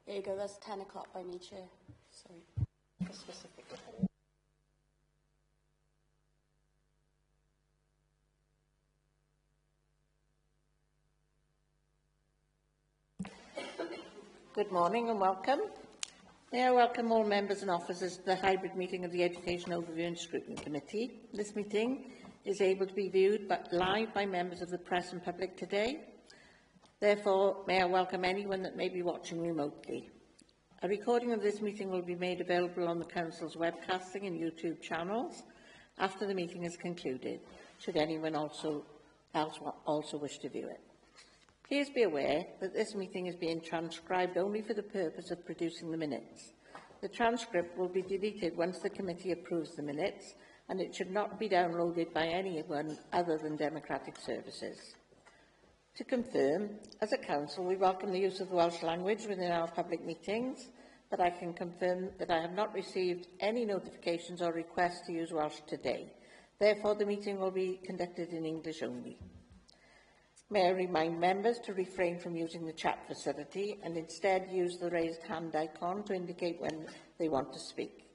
There you go, that's 10 o'clock by me, Chair. Sorry. Good morning and welcome. May I welcome all members and officers to the hybrid meeting of the Education Overview and Scrutiny Committee. This meeting is able to be viewed live by members of the press and public today. Therefore, may I welcome anyone that may be watching remotely. A recording of this meeting will be made available on the Council's webcasting and YouTube channels after the meeting is concluded, should anyone else wish to view it. Please be aware that this meeting is being transcribed only for the purpose of producing the minutes. The transcript will be deleted once the committee approves the minutes, and it should not be downloaded by anyone other than Democratic Services. To confirm, as a council, we welcome the use of the Welsh language within our public meetings, but I can confirm that I have not received any notifications or requests to use Welsh today. Therefore, the meeting will be conducted in English only. May I remind members to refrain from using the chat facility and instead use the raised hand icon to indicate when they want to speak.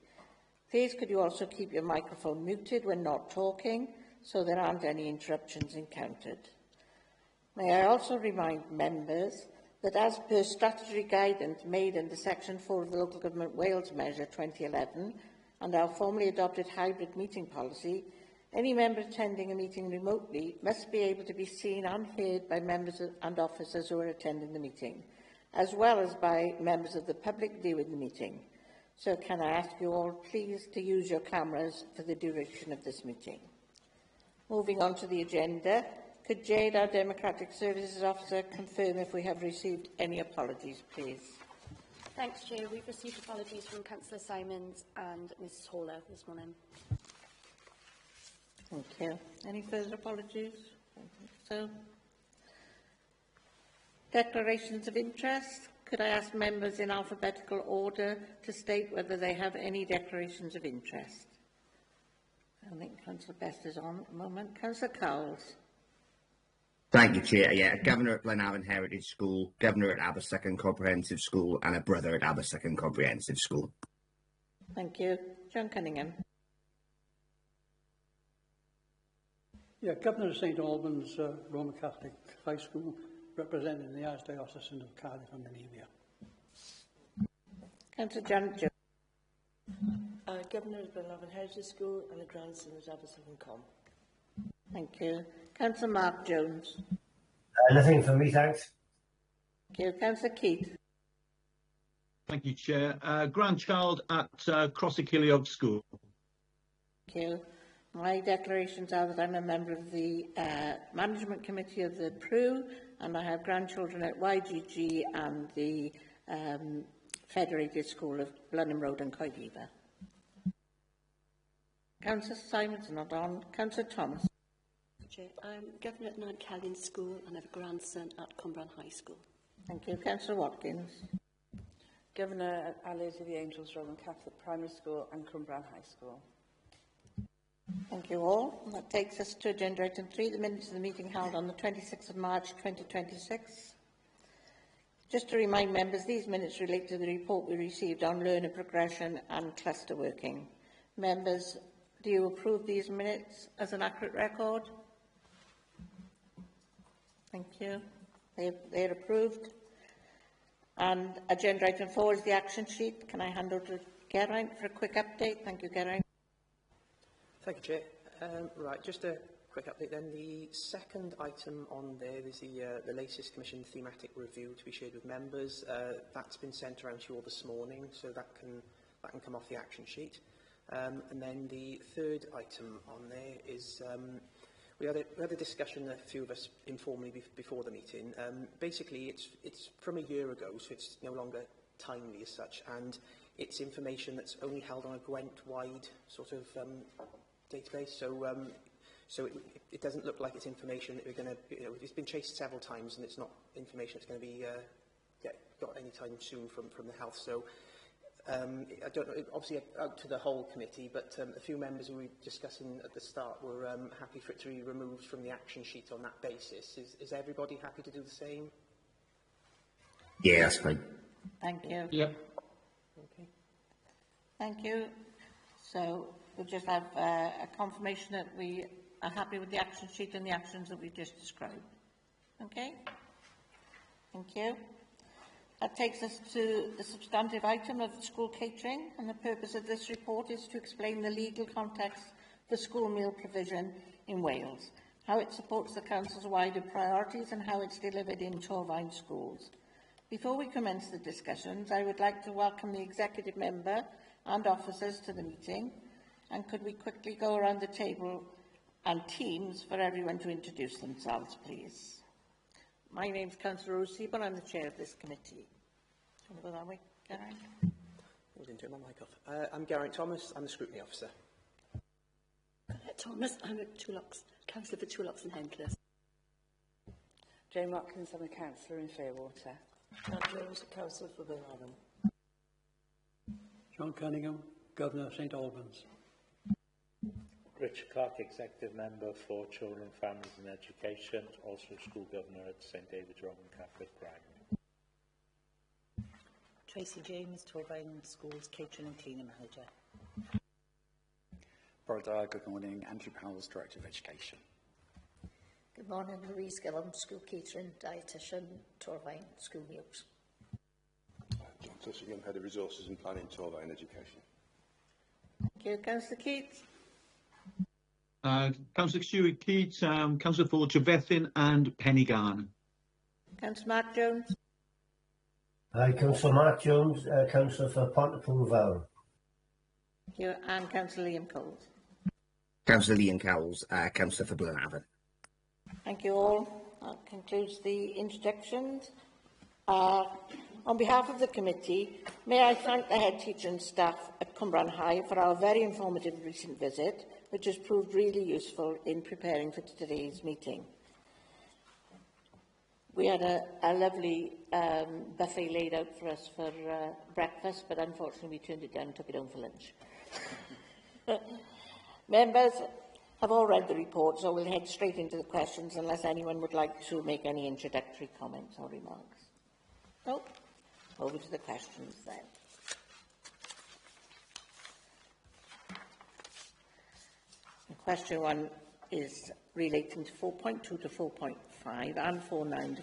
Please could you also keep your microphone muted when not talking so there aren't any interruptions encountered. May I also remind members that as per statutory guidance made under Section 4 of the Local Government Wales Measure 2011 and our formally adopted hybrid meeting policy, any member attending a meeting remotely must be able to be seen and heard by members and officers who are attending the meeting, as well as by members of the public viewing the meeting. So can I ask you all please to use your cameras for the duration of this meeting. Moving on to the agenda, could Jade, our Democratic Services Officer, confirm if we have received any apologies, please? Thanks, Chair. We've received apologies from Councillor Simons and Mrs Haller this morning. Thank you. Any further apologies? I don't think so. Declarations of interest. Could I ask members in alphabetical order to state whether they have any declarations of interest? I think Councillor Best is on at the moment. Councillor Cowles. Thank you, Chair. Yeah, Governor at Glenavon Heritage School, Governor at Aberystwyth Comprehensive School and a brother at Aberystwyth Comprehensive School. Thank you. John Cunningham. Yeah, Governor of St Albans Roman Catholic High School, representing the Archdiocesan of Cardiff and Menevia. Councillor Janet Jones. Governor of Glenavon Heritage School and a grandson at Aberystwyth Com. Thank you. Councillor Mark Jones. Nothing for me, thanks. Thank you. Councillor Keith. Thank you, Chair. Grandchild at Crossy School. Thank you. My declarations are that I'm a member of the Management Committee of the PRU, and I have grandchildren at YGG and the Federated School of Blenheim Road and Coedwiga. Councillor Simons not on. Councillor Thomas. I'm Governor at Nant Callion School and I have a grandson at Cwmbran High School. Thank you. Councillor Watkins. Governor at Alleys of the Angels Roman Catholic Primary School and Cwmbran High School. Thank you all. That takes us to agenda item 3, the minutes of the meeting held on the 26th of March 2026. Just to remind members, these minutes relate to the report we received on learner progression and cluster working. Members, do you approve these minutes as an accurate record? Thank you. They're approved. And agenda item 4 is the action sheet. Can I hand over to Geraint for a quick update? Thank you, Geraint. Thank you, Chair. Right, just a quick update then. The second item on there is the latest Commission thematic review to be shared with members. That's been sent around to you all this morning, so that can come off the action sheet. And then the third item on there is we had a discussion, a few of us informally before the meeting. Basically, it's from a year ago, so it's no longer timely as such, and it's information that's only held on a Gwent-wide sort of database. So it doesn't look like it's information that we're going to. It's been chased several times, and it's not information that's going to be got any time soon from the health. So. I don't know, obviously out to the whole committee, but a few members who we were discussing at the start were happy for it to be removed from the action sheet on that basis. Is everybody happy to do the same? Yeah, that's fine. Thank you. Yep. Okay. Thank you. So we'll just have a confirmation that we are happy with the action sheet and the actions that we've just described. Okay? Thank you. That takes us to the substantive item of school catering, and the purpose of this report is to explain the legal context for school meal provision in Wales, how it supports the Council's wider priorities and how it's delivered in Torfaen schools. Before we commence the discussions, I would like to welcome the executive member and officers to the meeting, and could we quickly go around the table and teams for everyone to introduce themselves, please. My name is Councillor Rose Seaborn. I'm the chair of this committee. Do you want to go that way, Geraint? I didn't turn my mic off. I'm Geraint Thomas. I'm the Scrutiny Officer. Thomas, I'm at Councillor for Tullochs and Hencliffe. Jane Watkins, I'm a councillor in Fairwater. John Jones, Councillor for Glenavon. John Cunningham, Governor of St Albans. Richard Clark, Executive Member for Children, Families and Education, also School Governor at St David's Roman Catholic Primary. Tracy James, Torfaen Schools Catering and Cleaning Manager. Good morning, Andrew Powell's Director of Education. Good morning, Louise Gillum, School Catering, Dietitian, Torfaen School Meals. John Tussingham, Head of Resources and Planning, Torfaen Education. Thank you. Councillor Keats. Councillor Stewart Keats, Councillor for Trevethin and Pennygarn. Councillor Mark Jones. Hi, Councillor Mark Jones, Councillor for Pontypool Vale. Thank you. And Councillor Liam Coles. Councillor Liam Cowles, Councillor for Glenavon. Thank you all. That concludes the introductions. On behalf of the committee, may I thank the head teacher and staff at Cwmbran High for our very informative recent visit, which has proved really useful in preparing for today's meeting. We had a lovely buffet laid out for us for breakfast, but unfortunately we turned it down and took it home for lunch. Members have all read the report, so we'll head straight into the questions unless anyone would like to make any introductory comments or remarks. No? Over to the questions then. Question 1 is relating to 4.2 to 4.5 and 4.9 to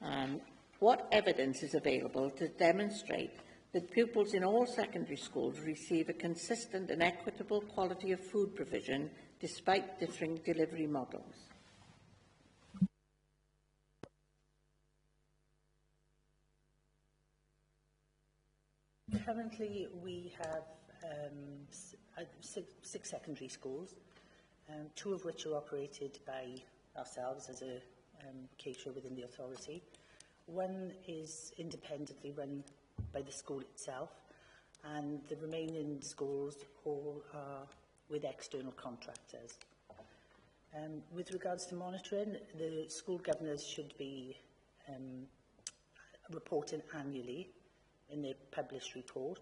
4.11. What evidence is available to demonstrate that pupils in all secondary schools receive a consistent and equitable quality of food provision despite differing delivery models? Currently, we have six secondary schools, two of which are operated by ourselves as a caterer within the authority. One is independently run by the school itself, and the remaining schools all are with external contractors. With regards to monitoring, the school governors should be reporting annually in their published report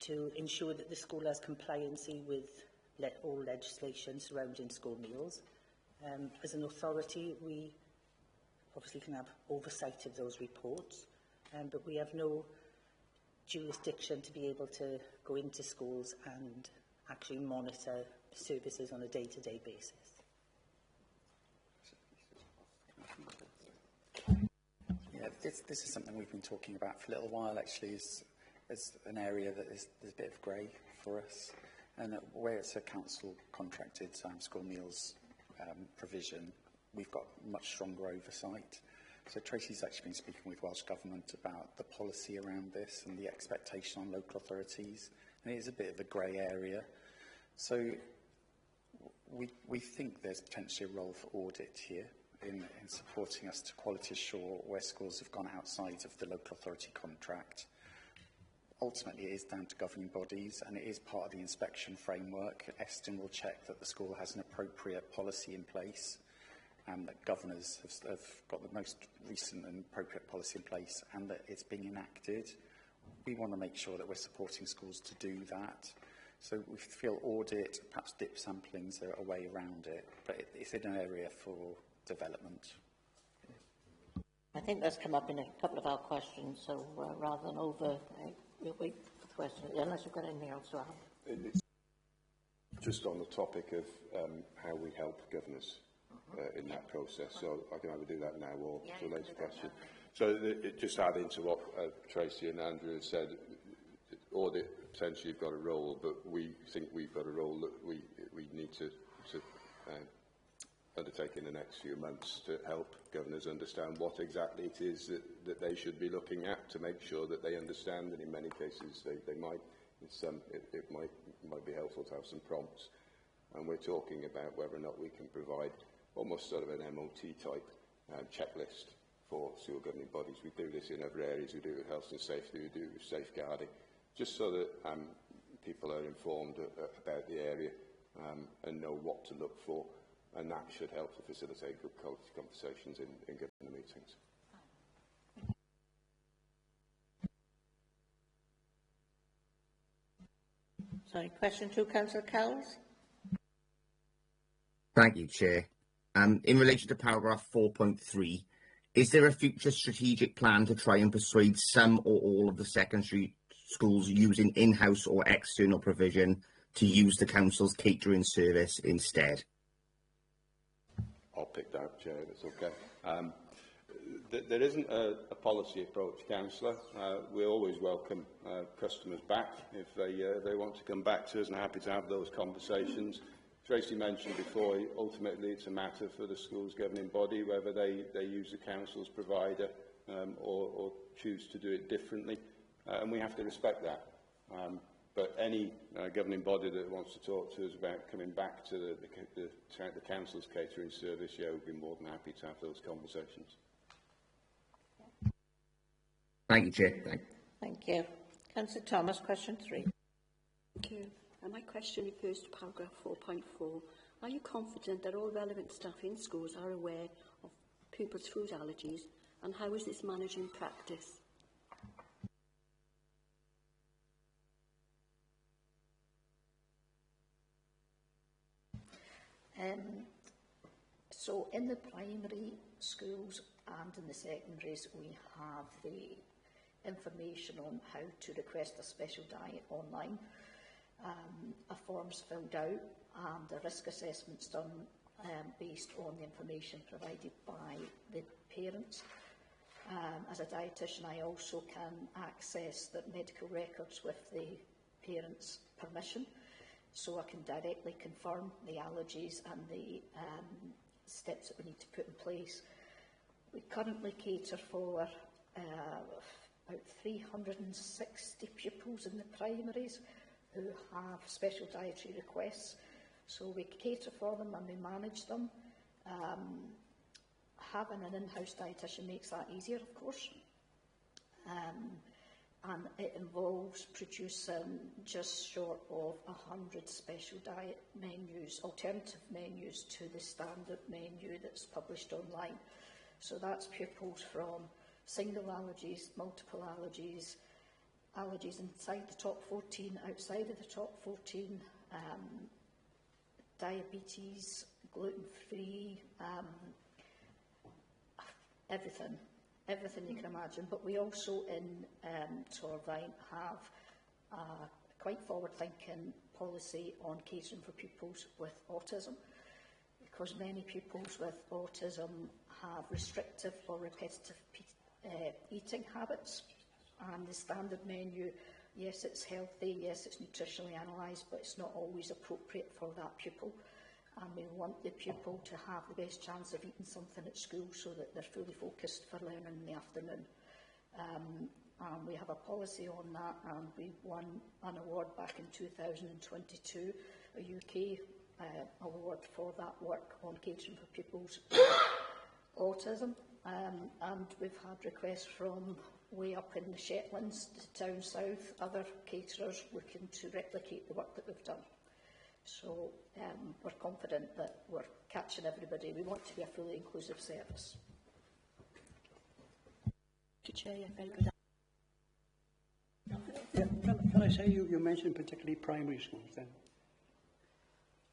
to ensure that the school has compliancy with all legislation surrounding school meals. As an authority, we obviously can have oversight of those reports, but we have no jurisdiction to be able to go into schools and actually monitor services on a day-to-day basis. Yeah, this is something we've been talking about for a little while, actually, as an area that there's a bit of grey for us. And where it's a council contracted school meals provision, we've got much stronger oversight. So Tracy's actually been speaking with Welsh Government about the policy around this and the expectation on local authorities. And it is a bit of a grey area. So we think there's potentially a role for audit here in supporting us to quality assure where schools have gone outside of the local authority contract. Ultimately, it is down to governing bodies, and it is part of the inspection framework. Eston will check that the school has an appropriate policy in place, and that governors have got the most recent and appropriate policy in place, and that it's being enacted. We want to make sure that we're supporting schools to do that. So we feel audit, perhaps dip samplings are a way around it, but it's in an area for development. I think that's come up in a couple of our questions, so rather than we'll wait for the question, unless you've got anything else to add. Just on the topic of how we help governors in that process, so I can either do that now or to a later question. So just adding to what Tracy and Andrew have said, audit potentially have got a role, but we think we've got a role that we need to undertake in the next few months to help governors understand what exactly it is that they should be looking at, to make sure that they understand, and in many cases they might. It might be helpful to have some prompts, and we're talking about whether or not we can provide almost sort of an MOT type checklist for school governing bodies. We do this in other areas. We do it with health and safety. We do it with safeguarding, just so that people are informed about the area and know what to look for, and that should help to facilitate good quality conversations in government meetings. Sorry, question 2, Councillor Cowles. Thank you, Chair. In relation to paragraph 4.3, is there a future strategic plan to try and persuade some or all of the secondary schools using in-house or external provision to use the council's catering service instead? I'll pick that up, Chair, if it's okay. There isn't a policy approach, Councillor. We always welcome customers back if they want to come back to us, and are happy to have those conversations. Tracy mentioned before, ultimately it's a matter for the school's governing body whether they use the council's provider or choose to do it differently, and we have to respect that. But any governing body that wants to talk to us about coming back to the council's catering service, yeah, we'd be more than happy to have those conversations. Thank you, Chair. Thank you. Councillor Thomas, question 3. Thank you. My question refers to paragraph 4.4. Are you confident that all relevant staff in schools are aware of pupils' food allergies, and how is this managed in practice? So in the primary schools and in the secondaries, we have the information on how to request a special diet online. A form's filled out and the risk assessment's done based on the information provided by the parents. As a dietitian, I also can access the medical records with the parents' permission, so I can directly confirm the allergies and the steps that we need to put in place. We currently cater for about 360 pupils in the primaries who have special dietary requests. So we cater for them and we manage them. Having an in-house dietitian makes that easier, of course. And it involves producing just short of 100 special diet menus, alternative menus to the standard menu that's published online. So that's pupils from single allergies, multiple allergies, allergies inside the top 14, outside of the top 14, diabetes, gluten-free, everything you can imagine. But we also in Torvine have a quite forward-thinking policy on catering for pupils with autism, because many pupils with autism have restrictive or repetitive eating habits, and the standard menu, yes, it's healthy, yes, it's nutritionally analysed, but it's not always appropriate for that pupil. And we want the pupil to have the best chance of eating something at school so that they're fully focused for learning in the afternoon. And we have a policy on that, and we won an award back in 2022, a UK award for that work on catering for pupils with autism. And we've had requests from way up in the Shetlands to down south, other caterers looking to replicate the work that we've done. So we're confident that we're catching everybody. We want to be a fully inclusive service. Chair, very good. Yeah, can I say you mentioned particularly primary schools then?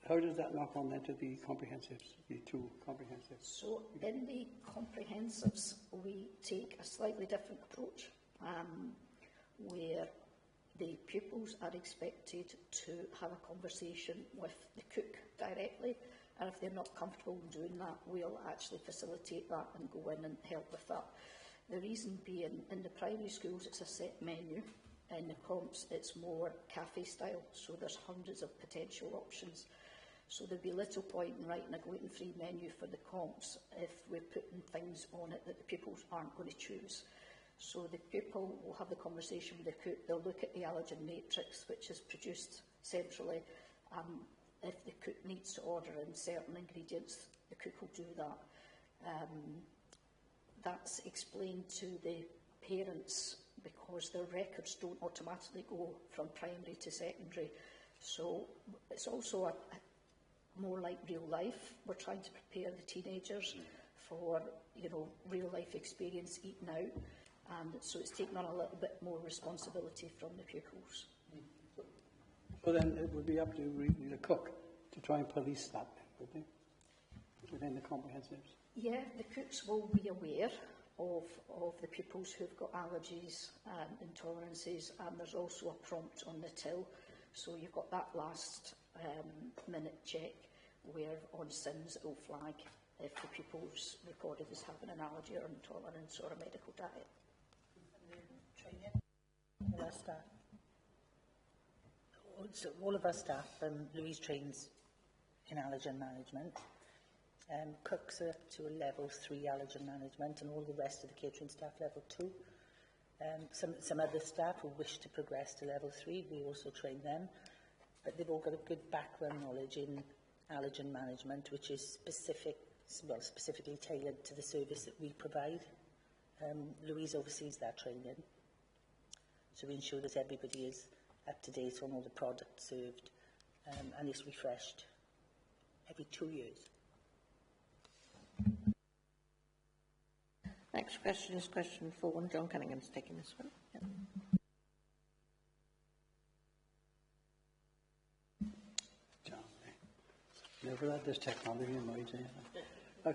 How does that knock on then to the comprehensives, the two comprehensives? So in the comprehensives, we take a slightly different approach, where the pupils are expected to have a conversation with the cook directly, and if they're not comfortable in doing that, we'll actually facilitate that and go in and help with that. The reason being, in the primary schools it's a set menu, in the comps it's more cafe style, so there's hundreds of potential options. So there'd be little point in writing a gluten-free menu for the comps if we're putting things on it that the pupils aren't going to choose. So the pupil will have the conversation with the cook, they'll look at the allergen matrix, which is produced centrally. If the cook needs to order in certain ingredients, the cook will do that. That's explained to the parents because their records don't automatically go from primary to secondary. So it's also more like real life. We're trying to prepare the teenagers for, you know, real life experience eating out, and so it's taken on a little bit more responsibility from the pupils. So then it would be up to really the cook to try and police that, would they? Within the comprehensives? Yeah, The cooks will be aware of the pupils who've got allergies and intolerances, and there's also a prompt on the till. So you've got that last minute check where on SIMS it will flag if the pupil's recorded as having an allergy or intolerance or a medical diet. All our staff. So all of our staff, Louise trains in allergen management. Cooks are up to a level 3 allergen management, and all the rest of the catering staff level 2. Some other staff who wish to progress to level 3, we also train them, but they've all got a good background knowledge in allergen management, which is specifically tailored to the service that we provide. Louise oversees that training, so we ensure that everybody is up to date on all the products served, and it's refreshed every 2 years. Next question is question 4, and John Cunningham's taking this one. Yeah. John, never had this technology in my day.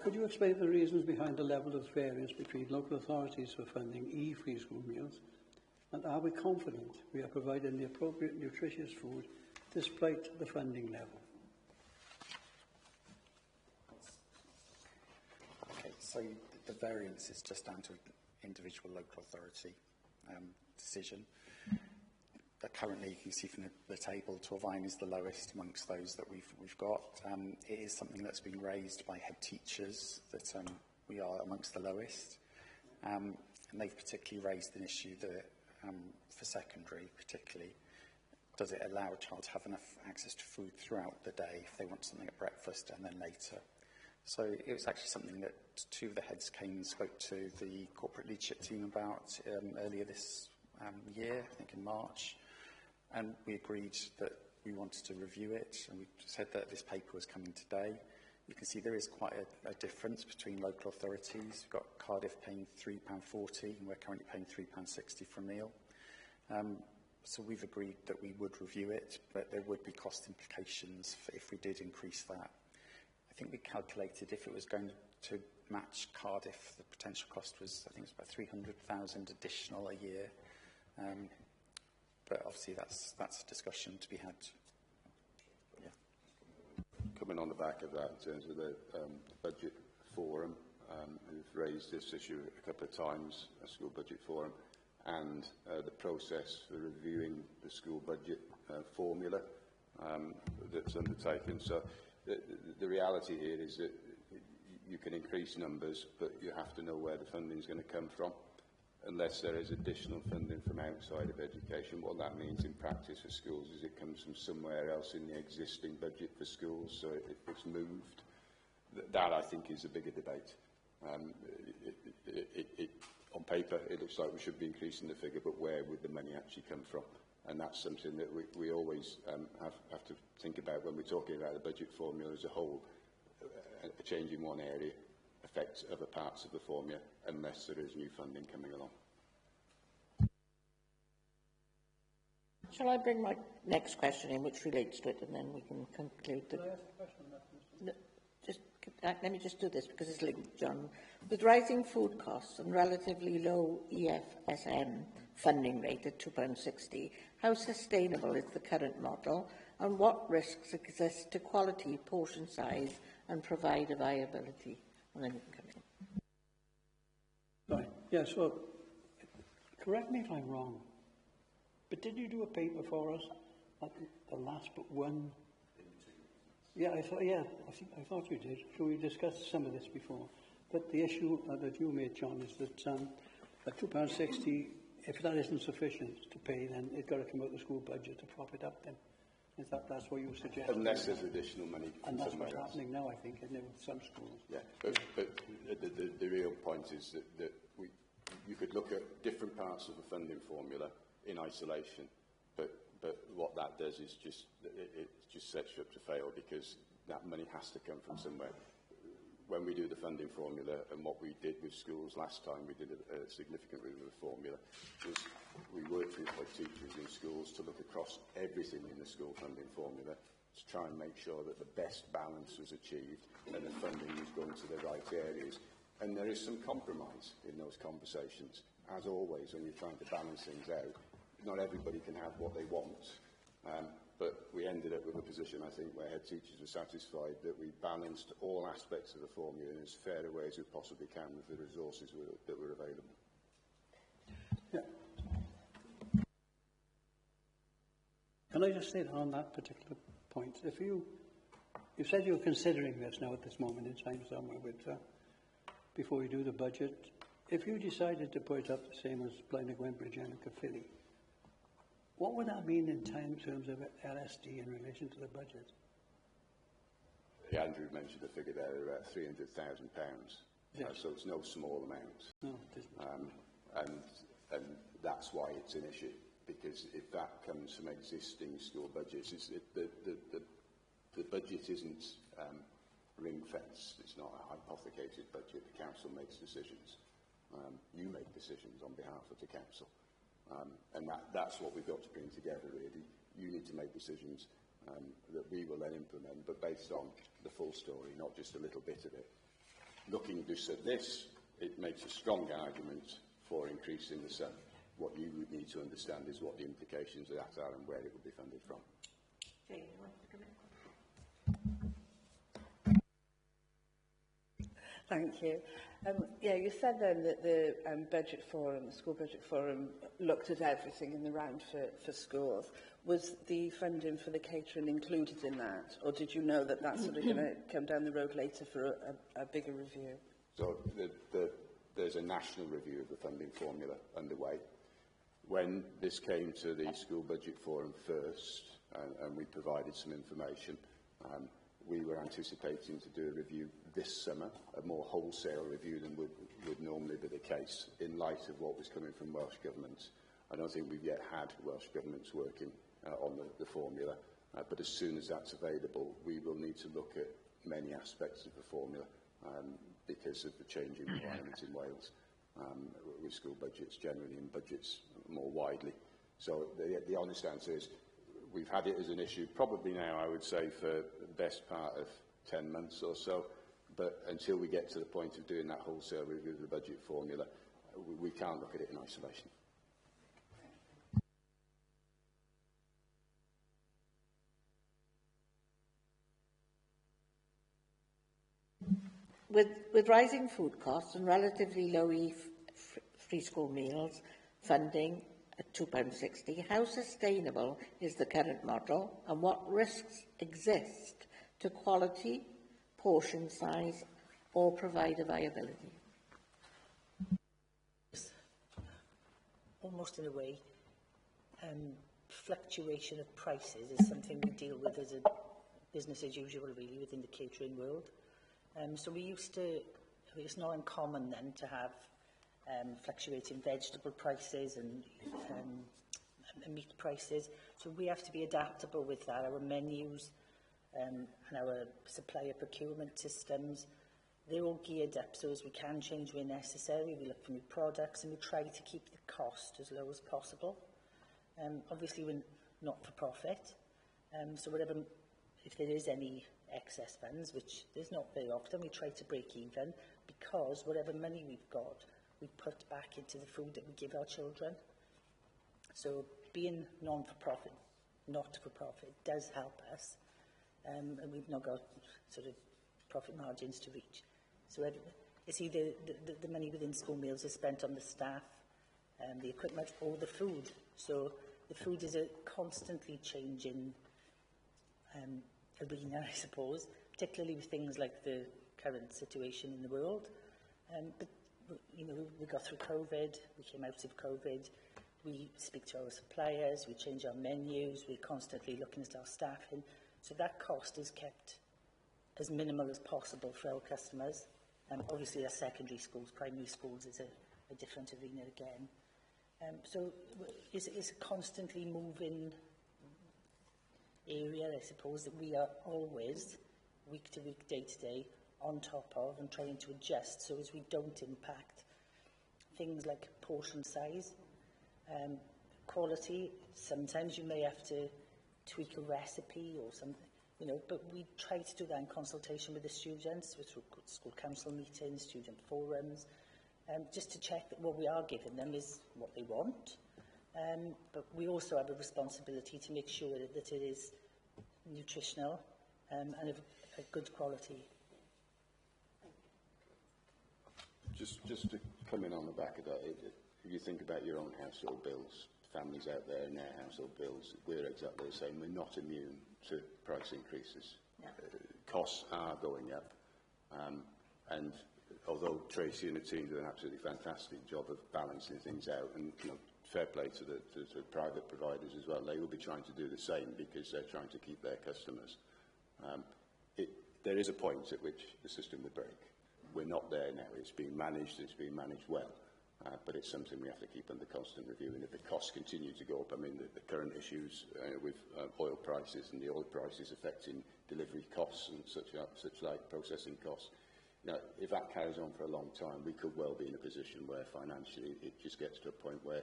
Could you explain the reasons behind the level of variance between local authorities for funding free school meals, and are we confident we are providing the appropriate nutritious food despite the funding level? Okay, so the variance is just down to individual local authority decision. But currently, you can see from the table, Torvine is the lowest amongst those that we've got. It is something that's been raised by head teachers that we are amongst the lowest, and they've particularly raised an issue that for secondary, particularly, does it allow a child to have enough access to food throughout the day if they want something at breakfast and then later? So it was actually something that 2 of the heads came and spoke to the corporate leadership team about earlier this year, I think in March, and we agreed that we wanted to review it, and we said that this paper was coming today. You can see there is quite a difference between local authorities. We've got Cardiff paying £3.40, and we're currently paying £3.60 for a meal. So we've agreed that we would review it, but there would be cost implications if we did increase that. I think we calculated if it was going to match Cardiff, the potential cost was, I think it's about 300,000 additional a year. But obviously that's a discussion to be had. Yeah. Coming on the back of that, in terms of the budget forum, we've raised this issue a couple of times, a school budget forum, and the process for reviewing the school budget formula that's undertaken. So the reality here is that you can increase numbers, but you have to know where the funding is going to come from. Unless there is additional funding from outside of education, what that means in practice for schools is it comes from somewhere else in the existing budget for schools, so it's moved. That, I think, is a bigger debate. On paper, it looks like we should be increasing the figure, but where would the money actually come from? And that's something that we always have to think about when we're talking about the budget formula as a whole. A change in one area affects other parts of the formula unless there is new funding coming along. Shall I bring my next question in, which relates to it, and then we can conclude? Can I ask a question on that, Mr. No, just let me just do this because it's linked, John. With rising food costs and relatively low EFSM funding rate at £2.60, how sustainable is the current model and what risks exist to quality, portion size and provider viability? And then you can come in. Right, yes, well, correct me if I'm wrong, but did you do a paper for us at the last but one? Yeah, I thought you did. So we discussed some of this before. But the issue that you made, John, is that at £2.60, if that isn't sufficient to pay, then it's got to come out of the school budget to prop it up then. Is that's what you suggested? Unless there's additional money from and that's somewhere what's else. happening now, I think, isn't it, with some schools? Yeah, but the real point is that you could look at different parts of the funding formula in isolation, but what that does is it just sets you up to fail because that money has to come from somewhere. When we do the funding formula, and what we did with schools last time, we did a significant review of the formula, was we worked with our teachers in schools to look across everything in the school funding formula to try and make sure that the best balance was achieved and the funding was going to the right areas. And there is some compromise in those conversations. As always, when you're trying to balance things out, not everybody can have what they want. But we ended up with a position, I think, where head teachers were satisfied that we balanced all aspects of the formula in as fair a way as we possibly can with the resources that were available. Yeah. Can I just say on that particular point, if you said you're considering this now at this moment in time somewhere with, before you do the budget, if you decided to put it up the same as Blaenau Gwembridge and Caerphilly, what would that mean in terms of LSD in relation to the budget? Andrew mentioned a figure there of about £300,000. Yes. So it's no small amount. No, it isn't. And that's why it's an issue, because if that comes from existing school budgets, the budget isn't ring-fenced. It's not a hypothecated budget. The council makes decisions. You make decisions on behalf of the council. And that's what we've got to bring together, really. You need to make decisions that we will then implement, but based on the full story, not just a little bit of it. Looking just at this, it makes a strong argument for increasing the sum. What you would need to understand is what the implications of that are and where it will be funded from. Jane, you want to come in? Thank you. Yeah, you said then that the budget forum, the school budget forum, looked at everything in the round for schools. Was the funding for the catering included in that, or did you know that that's sort of going to come down the road later for a bigger review? So there's a national review of the funding formula underway. When this came to the school budget forum first, and we provided some information, we were anticipating to do a review this summer, a more wholesale review than would normally be the case, in light of what was coming from Welsh Government. I don't think we've yet had Welsh Governments working on the formula, but as soon as that's available, we will need to look at many aspects of the formula because of the changing requirements in Wales with school budgets generally and budgets more widely. So the honest answer is we've had it as an issue probably now, I would say, for the best part of 10 months or so, but until we get to the point of doing that wholesale review of the budget formula, we can't look at it in isolation. With rising food costs and relatively low free school meals funding at £2.60, how sustainable is the current model and what risks exist to quality, portion size or provider viability? Almost in a way, fluctuation of prices is something we deal with as a business as usual, really, within the catering world. So we used to, it's not uncommon then to have fluctuating vegetable prices and meat prices. So we have to be adaptable with that. Our menus and our supplier procurement systems, they're all geared up so as we can change where necessary. We look for new products and we try to keep the cost as low as possible. Obviously, we're not for profit, so whatever if there is any excess funds, which there's not very often, we try to break even, because whatever money we've got, we put back into the food that we give our children. So being non-for-profit, not-for-profit, does help us, and we've not got sort of profit margins to reach. So it's either the money within school meals is spent on the staff, the equipment, or the food. So the food is a constantly changing arena, I suppose, particularly with things like the current situation in the world. But you know, we got through COVID, we came out of COVID, we speak to our suppliers, we change our menus, we're constantly looking at our staffing. So that cost is kept as minimal as possible for our customers. Obviously, our secondary schools, primary schools is a different arena again. So it's a constantly moving area, I suppose, that we are always, week to week, day to day, on top of and trying to adjust so as we don't impact things like portion size, quality. Sometimes you may have to tweak a recipe or something, you know, but we try to do that in consultation with the students, through school council meetings, student forums, just to check that what we are giving them is what they want. But we also have a responsibility to make sure that it is nutritional and of a good quality. Just to come in on the back of that, if you think about your own household bills, families out there in their household bills, we're exactly the same. We're not immune to price increases. Yeah. Costs are going up. And although Tracy and the team do an absolutely fantastic job of balancing things out, and you know, fair play to the private providers as well, they will be trying to do the same because they're trying to keep their customers. There is a point at which the system would break. We're not there now. It's being managed well, but it's something we have to keep under constant review. And if the costs continue to go up, I mean, the current issues with oil prices and the oil prices affecting delivery costs and such like processing costs, you know, if that carries on for a long time, we could well be in a position where financially it just gets to a point where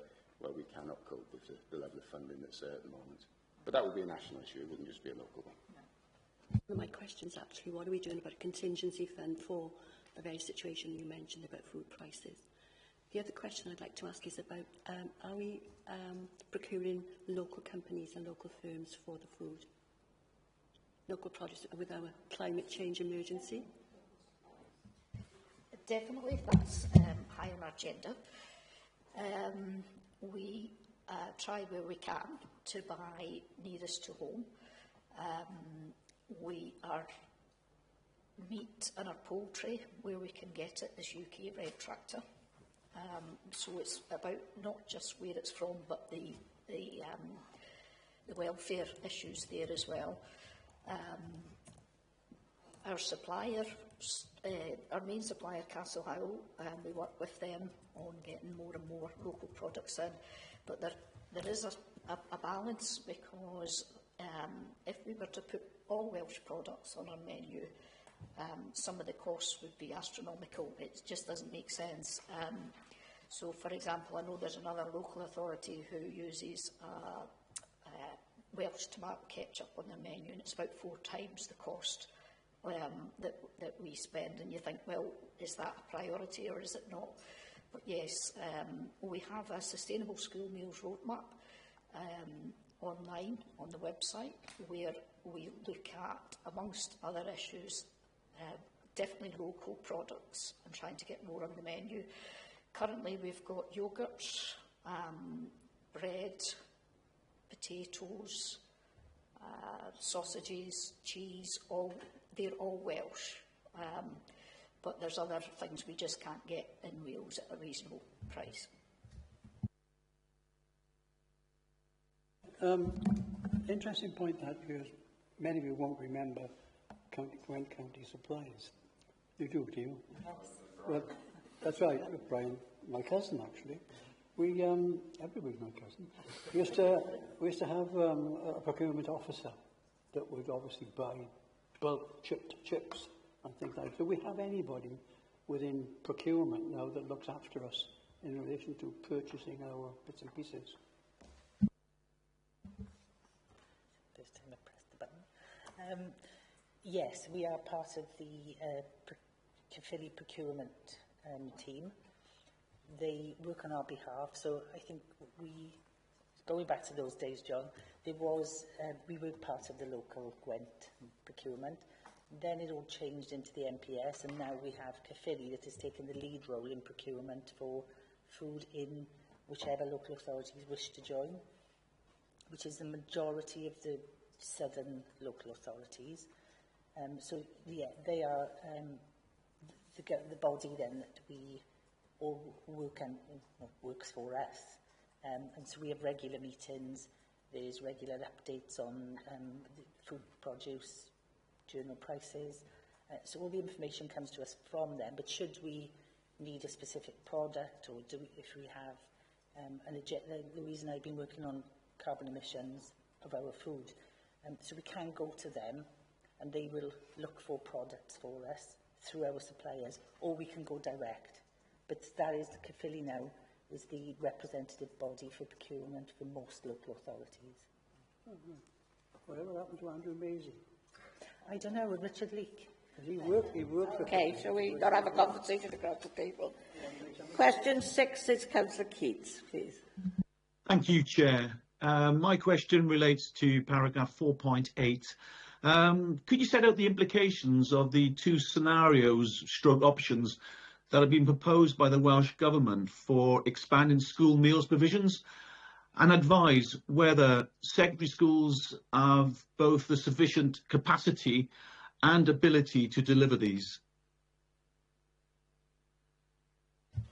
we cannot cope with the level of funding that's there at the moment. But that would be a national issue. It wouldn't just be a local one. One of my questions actually, what are we doing about a contingency fund for the very situation you mentioned about food prices? The other question I'd like to ask is about, are we procuring local companies and local firms for the food? Local produce with our climate change emergency? Definitely, that's high on our agenda. We try where we can to buy nearest to home. We are meat and our poultry where we can get it is UK red tractor. So it's about not just where it's from, but the welfare issues there as well. Our supplier, our main supplier, Castle Howell, we work with them on getting more and more local products in, but there is a balance, because if we were to put all Welsh products on our menu, some of the costs would be astronomical. It just doesn't make sense. So, for example, I know there's another local authority who uses Welsh tomato ketchup on their menu, and it's about 4 times the cost that we spend. And you think, well, is that a priority or is it not? But yes, we have a sustainable school meals roadmap online on the website, where we look at, amongst other issues, definitely local products and trying to get more on the menu. Currently, we've got yogurts, bread, potatoes, sausages, cheese, they're all Welsh. But there's other things we just can't get in Wales at a reasonable price. Interesting point that, because many of you won't remember Gwent County Supplies. You do you? Yes. Well, that's right, Brian, my cousin actually. We, everybody's my cousin. We used to have a procurement officer that would obviously buy bulk chips and things like that. Do we have anybody within procurement now that looks after us in relation to purchasing our bits and pieces? First time I pressed the button. Yes, we are part of the Caerphilly procurement team. They work on our behalf, so I think going back to those days, John, we were part of the local Gwent procurement. Then it all changed into the MPS, and now we have Caerphilly that has taken the lead role in procurement for food in whichever local authorities wish to join, which is the majority of the southern local authorities. So, yeah, they are the body then that we all works for us. And so we have regular meetings, there's regular updates on the food produce, journal prices. So all the information comes to us from them, but should we need a specific product, or if we have the reason I've been working on carbon emissions of our food, so we can go to them and they will look for products for us through our suppliers, or we can go direct. But that is, Caerphilly now is the representative body for procurement for most local authorities. Whatever happened to Andrew Maisie? I don't know, with Richard Leake. He worked for... Okay, shall we not have a conversation across the table? Question 6 is Councillor Keats, please. Thank you, Chair. My question relates to paragraph 4.8. Could you set out the implications of the two scenarios, stroke options, that have been proposed by the Welsh Government for expanding school meals provisions, and advise whether secondary schools have both the sufficient capacity and ability to deliver these?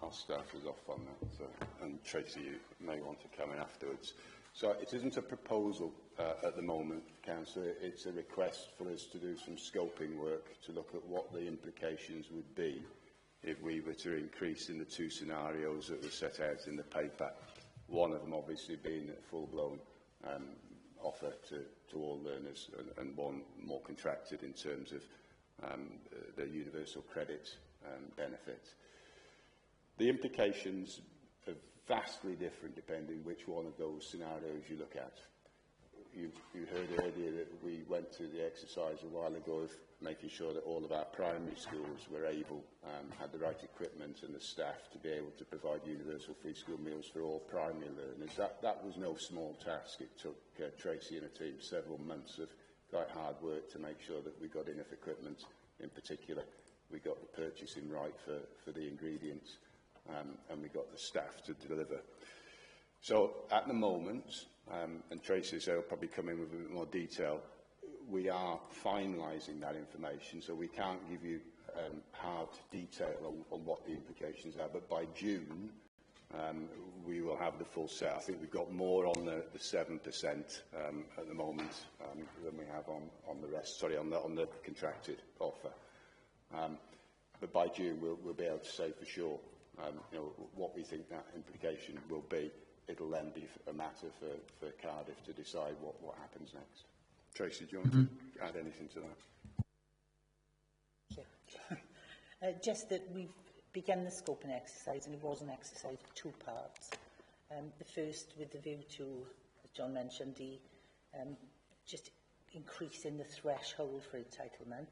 I'll start us off on that, and Tracy, you may want to come in afterwards. So it isn't a proposal at the moment, Councillor. It's a request for us to do some scoping work to look at what the implications would be if we were to increase in the two scenarios that were set out in the paper. One of them obviously being a full-blown offer to all learners, and one more contracted in terms of the universal credit benefit. The implications are vastly different depending which one of those scenarios you look at. You heard earlier that we went through the exercise a while ago of making sure that all of our primary schools were able, had the right equipment and the staff to be able to provide universal free school meals for all primary learners. That was no small task. It took Tracy and her team several months of quite hard work to make sure that we got enough equipment. In particular, we got the purchasing right for the ingredients, and we got the staff to deliver. So at the moment, and Tracy will probably come in with a bit more detail, we are finalising that information, so we can't give you hard detail on what the implications are, but by June we will have the full set. I think we've got more on the 7% at the moment than we have on the rest, sorry, on the contracted offer. But by June we'll be able to say for sure you know, what we think that implication will be. It'll then be a matter for Cardiff to decide what happens next. Tracy, do you want to add anything to that? Yeah. Just that we've begun the scoping exercise, and it was an exercise of two parts. The first with the view to, as John mentioned, the just increasing the threshold for entitlement.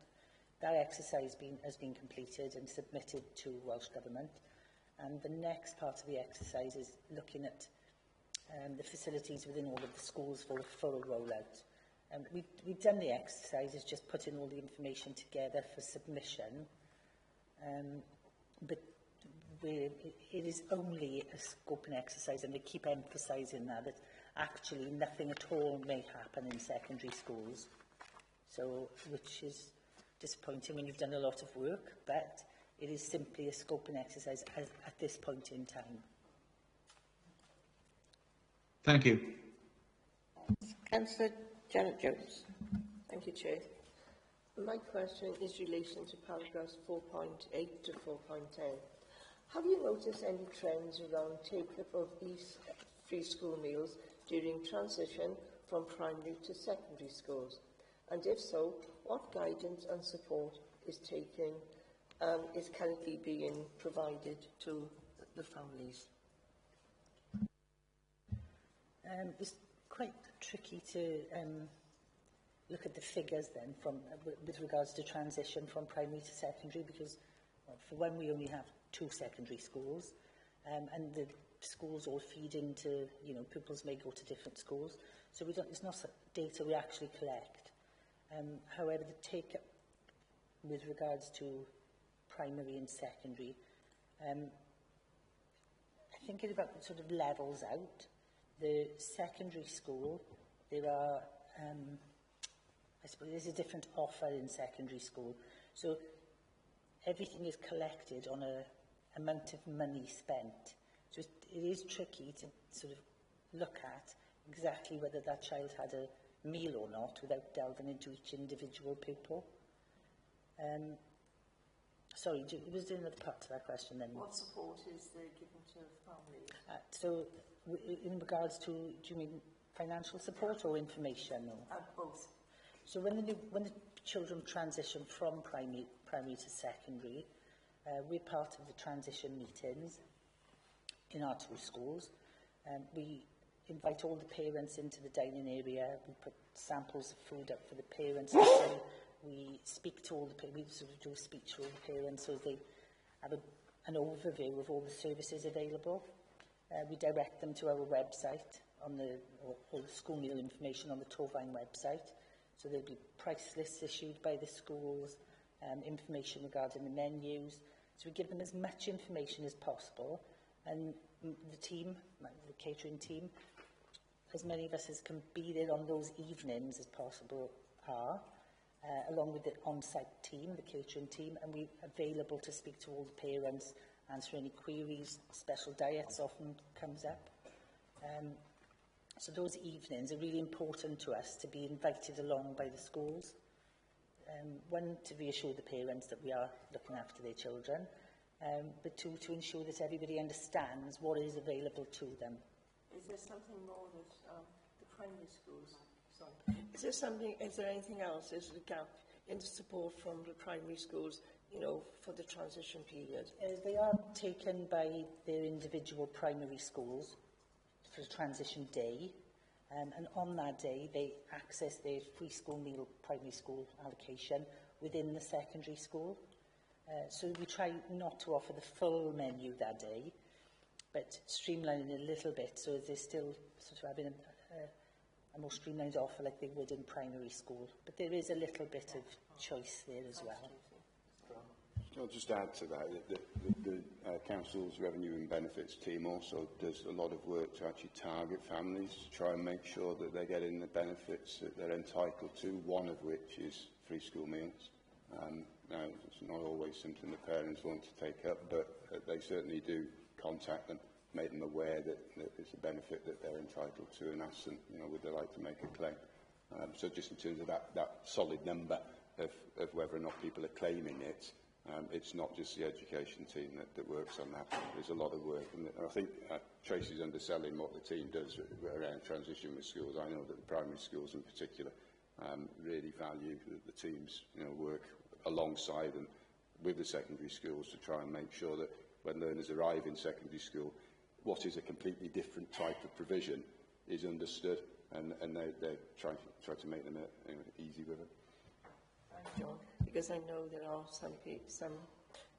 That exercise has been completed and submitted to Welsh Government. And the next part of the exercise is looking at the facilities within all of the schools for a full rollout. We've done the exercise, it's just putting all the information together for submission, but it is only a scoping exercise, and they keep emphasising that actually nothing at all may happen in secondary schools, so which is disappointing when you've done a lot of work, but it is simply a scoping exercise at this point in time. Thank you. Councillor Janet Jones. Thank you, Chair. My question is relation to paragraphs 4.8 to 4.10. Have you noticed any trends around take-up of these free school meals during transition from primary to secondary schools? And if so, what guidance and support is currently being provided to the families? It's quite tricky to look at the figures then from with regards to transition from primary to secondary, because well, for one we only have 2 secondary schools, and the schools all feed into, you know, pupils may go to different schools, so it's not data we actually collect. However, the take-up with regards to primary and secondary, I think it about sort of levels out. The secondary school, there are, I suppose there's a different offer in secondary school. So everything is collected on a amount of money spent. So it is tricky to sort of look at exactly whether that child had a meal or not without delving into each individual pupil. Sorry, was there another part to that question then? What support is there given to families? So, in regards to, do you mean financial support or information? Or? Both. So when the children transition from primary to secondary, we're part of the transition meetings in our 2 schools. We invite all the parents into the dining area. We put samples of food up for the parents to see. We speak to all the we sort of do a speech to all the parents so they have an overview of all the services available. We direct them to our website on all the school meal information on the Torvine website. So there'll be price lists issued by the schools, information regarding the menus. So we give them as much information as possible, and the team, the catering team, as many of us as can be there on those evenings as possible are, along with the on-site team, the catering team, and we're available to speak to all the parents, answer any queries. Special diets often comes up. So those evenings are really important to us to be invited along by the schools. One, to reassure the parents that we are looking after their children, but 2, to ensure that everybody understands what is available to them. Is there something more that the primary schools? Sorry. Is there anything else? Is there a gap in the support from the primary schools, you know, for the transition period? They are taken by their individual primary schools for the transition day, and on that day they access their free school meal primary school allocation within the secondary school. So we try not to offer the full menu that day, but streamlining it a little bit so they're still sort of having a more streamlined offer like they would in primary school. But there is a little bit of choice there as well. I'll just add to that, the Council's Revenue and Benefits team also does a lot of work to actually target families to try and make sure that they're getting the benefits that they're entitled to, one of which is free school meals. Now, it's not always something the parents want to take up, but they certainly do contact them, make them aware that it's a benefit that they're entitled to, and ask them, you know, would they like to make a claim. So just in terms of that solid number of whether or not people are claiming it, it's not just the education team that works on that. There's a lot of work, and I think Tracy's underselling what the team does around transition with schools. I know that the primary schools in particular really value the team's, you know, work alongside them with the secondary schools to try and make sure that when learners arrive in secondary school, what is a completely different type of provision is understood, and they're trying to make them easy with it. John, because I know there are some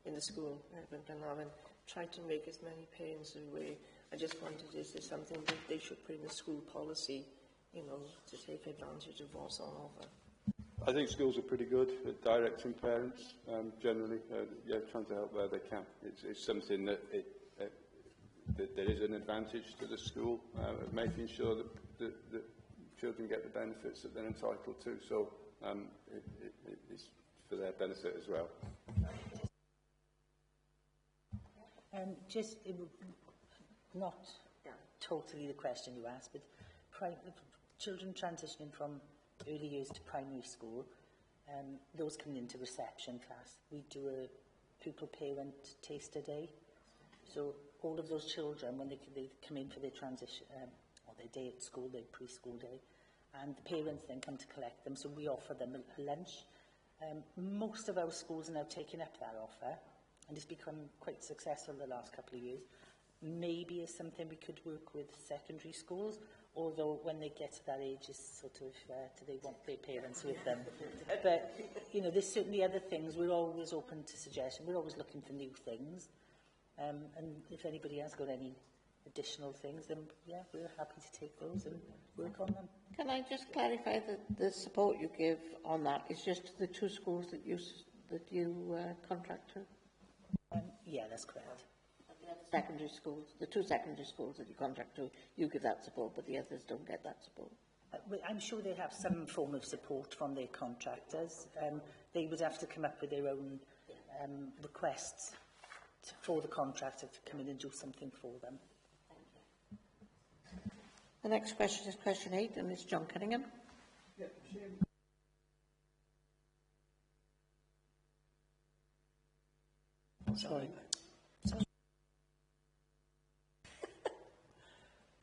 in the school, and trying to make as many parents aware. I just wondered, is there something that they should put in the school policy, you know, to take advantage of what's on offer? I think schools are pretty good at directing parents, generally, trying to help where they can. It's something that there is an advantage to the school of making sure that children get the benefits that they're entitled to. So it's for their benefit as well. Not totally the question you asked, but children transitioning from early years to primary school, those coming into reception class, we do a pupil-parent taster day. So all of those children, when they come in for their transition, or their day at school, their preschool day, and the parents then come to collect them, so we offer them a lunch. Most of our schools are now taking up that offer, and it's become quite successful the last couple of years. maybe is something we could work with secondary schools, although when they get to that age, it's sort of, do they want their parents with them? But, you know, there's certainly other things. We're always open to suggestion. We're always looking for new things. And if anybody has got any additional things, then, yeah, we're happy to take those and work on them. Can I just clarify that the support you give on that is just to the two schools that you contract to? Yeah, that's correct. Secondary schools, the two secondary schools that you contract to, you give that support, but the others don't get that support. I'm sure they have some form of support from their contractors. They would have to come up with their own requests for the contractor to come in and do something for them. The next question is question 8, and it's John Cunningham. Yeah, sorry.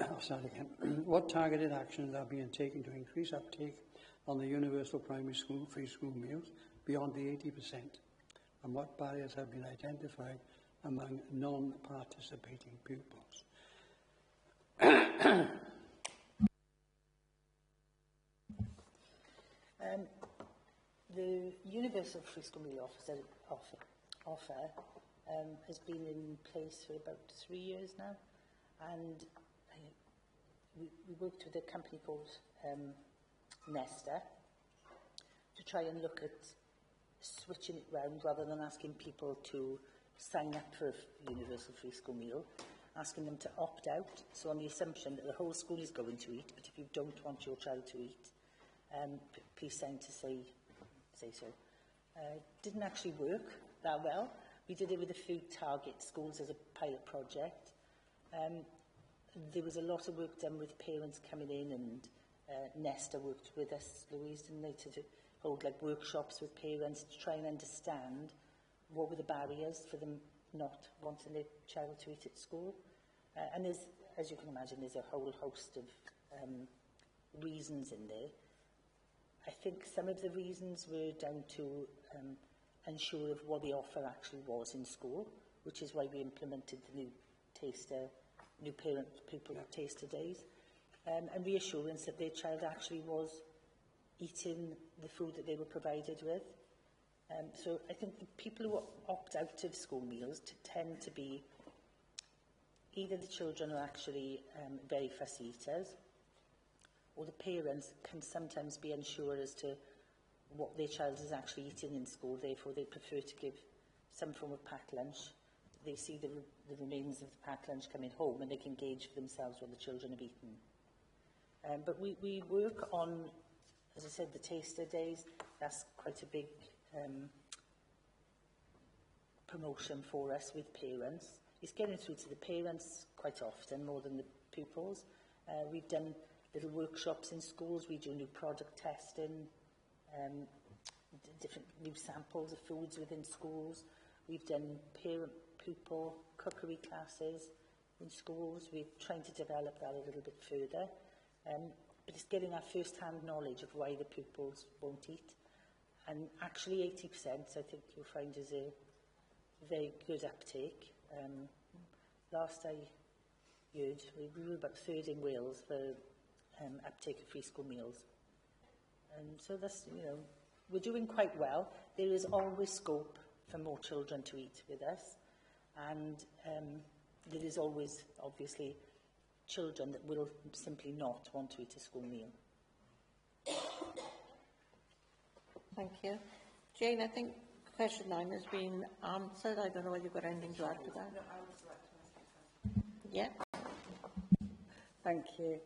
I'll start again. What targeted actions are being taken to increase uptake on the universal primary school free school meals beyond the 80%? And what barriers have been identified among non-participating pupils? The universal free school meal offer has been in place for about 3 years now, and we worked with a company called Nesta to try and look at switching it round rather than asking people to sign up for a universal free school meal, asking them to opt out, so on the assumption that the whole school is going to eat, but if you don't want your child to eat, please sign to say so. Didn't actually work that well. We did it with a few target schools as a pilot project. There was a lot of work done with parents coming in, and Nesta worked with us, Louise, and they to hold like workshops with parents to try and understand what were the barriers for them not wanting their child to eat at school. And there's, as you can imagine, there's a whole host of reasons in there. I think some of the reasons were down to unsure of what the offer actually was in school, which is why we implemented the new pupil taster days, and reassurance that their child actually was eating the food that they were provided with. So I think the people who opt out of school meals tend to be either the children are actually very fussy eaters, or the parents can sometimes be unsure as to what their child is actually eating in school, therefore they prefer to give some form of packed lunch. They see the remains of the packed lunch coming home and they can gauge for themselves what the children have eaten. But we work on, as I said, the taster days. That's quite a big promotion for us with parents. It's getting through to the parents quite often, more than the pupils. We've done little workshops in schools. We do new product testing, different new samples of foods within schools. We've done parent-pupil cookery classes in schools. We're trying to develop that a little bit further. But it's getting our first-hand knowledge of why the pupils won't eat. And actually 80%, I think you'll find, is a very good uptake. Last I heard, we were about third in Wales for uptake of free school meals. And so that's, you know, we're doing quite well. There is always scope for more children to eat with us. And there is always, obviously, children that will simply not want to eat a school meal. Thank you. Jane, I think question 9 has been answered. I don't know whether you've got anything to add to that. No, I would like to ask. Yeah. Thank you.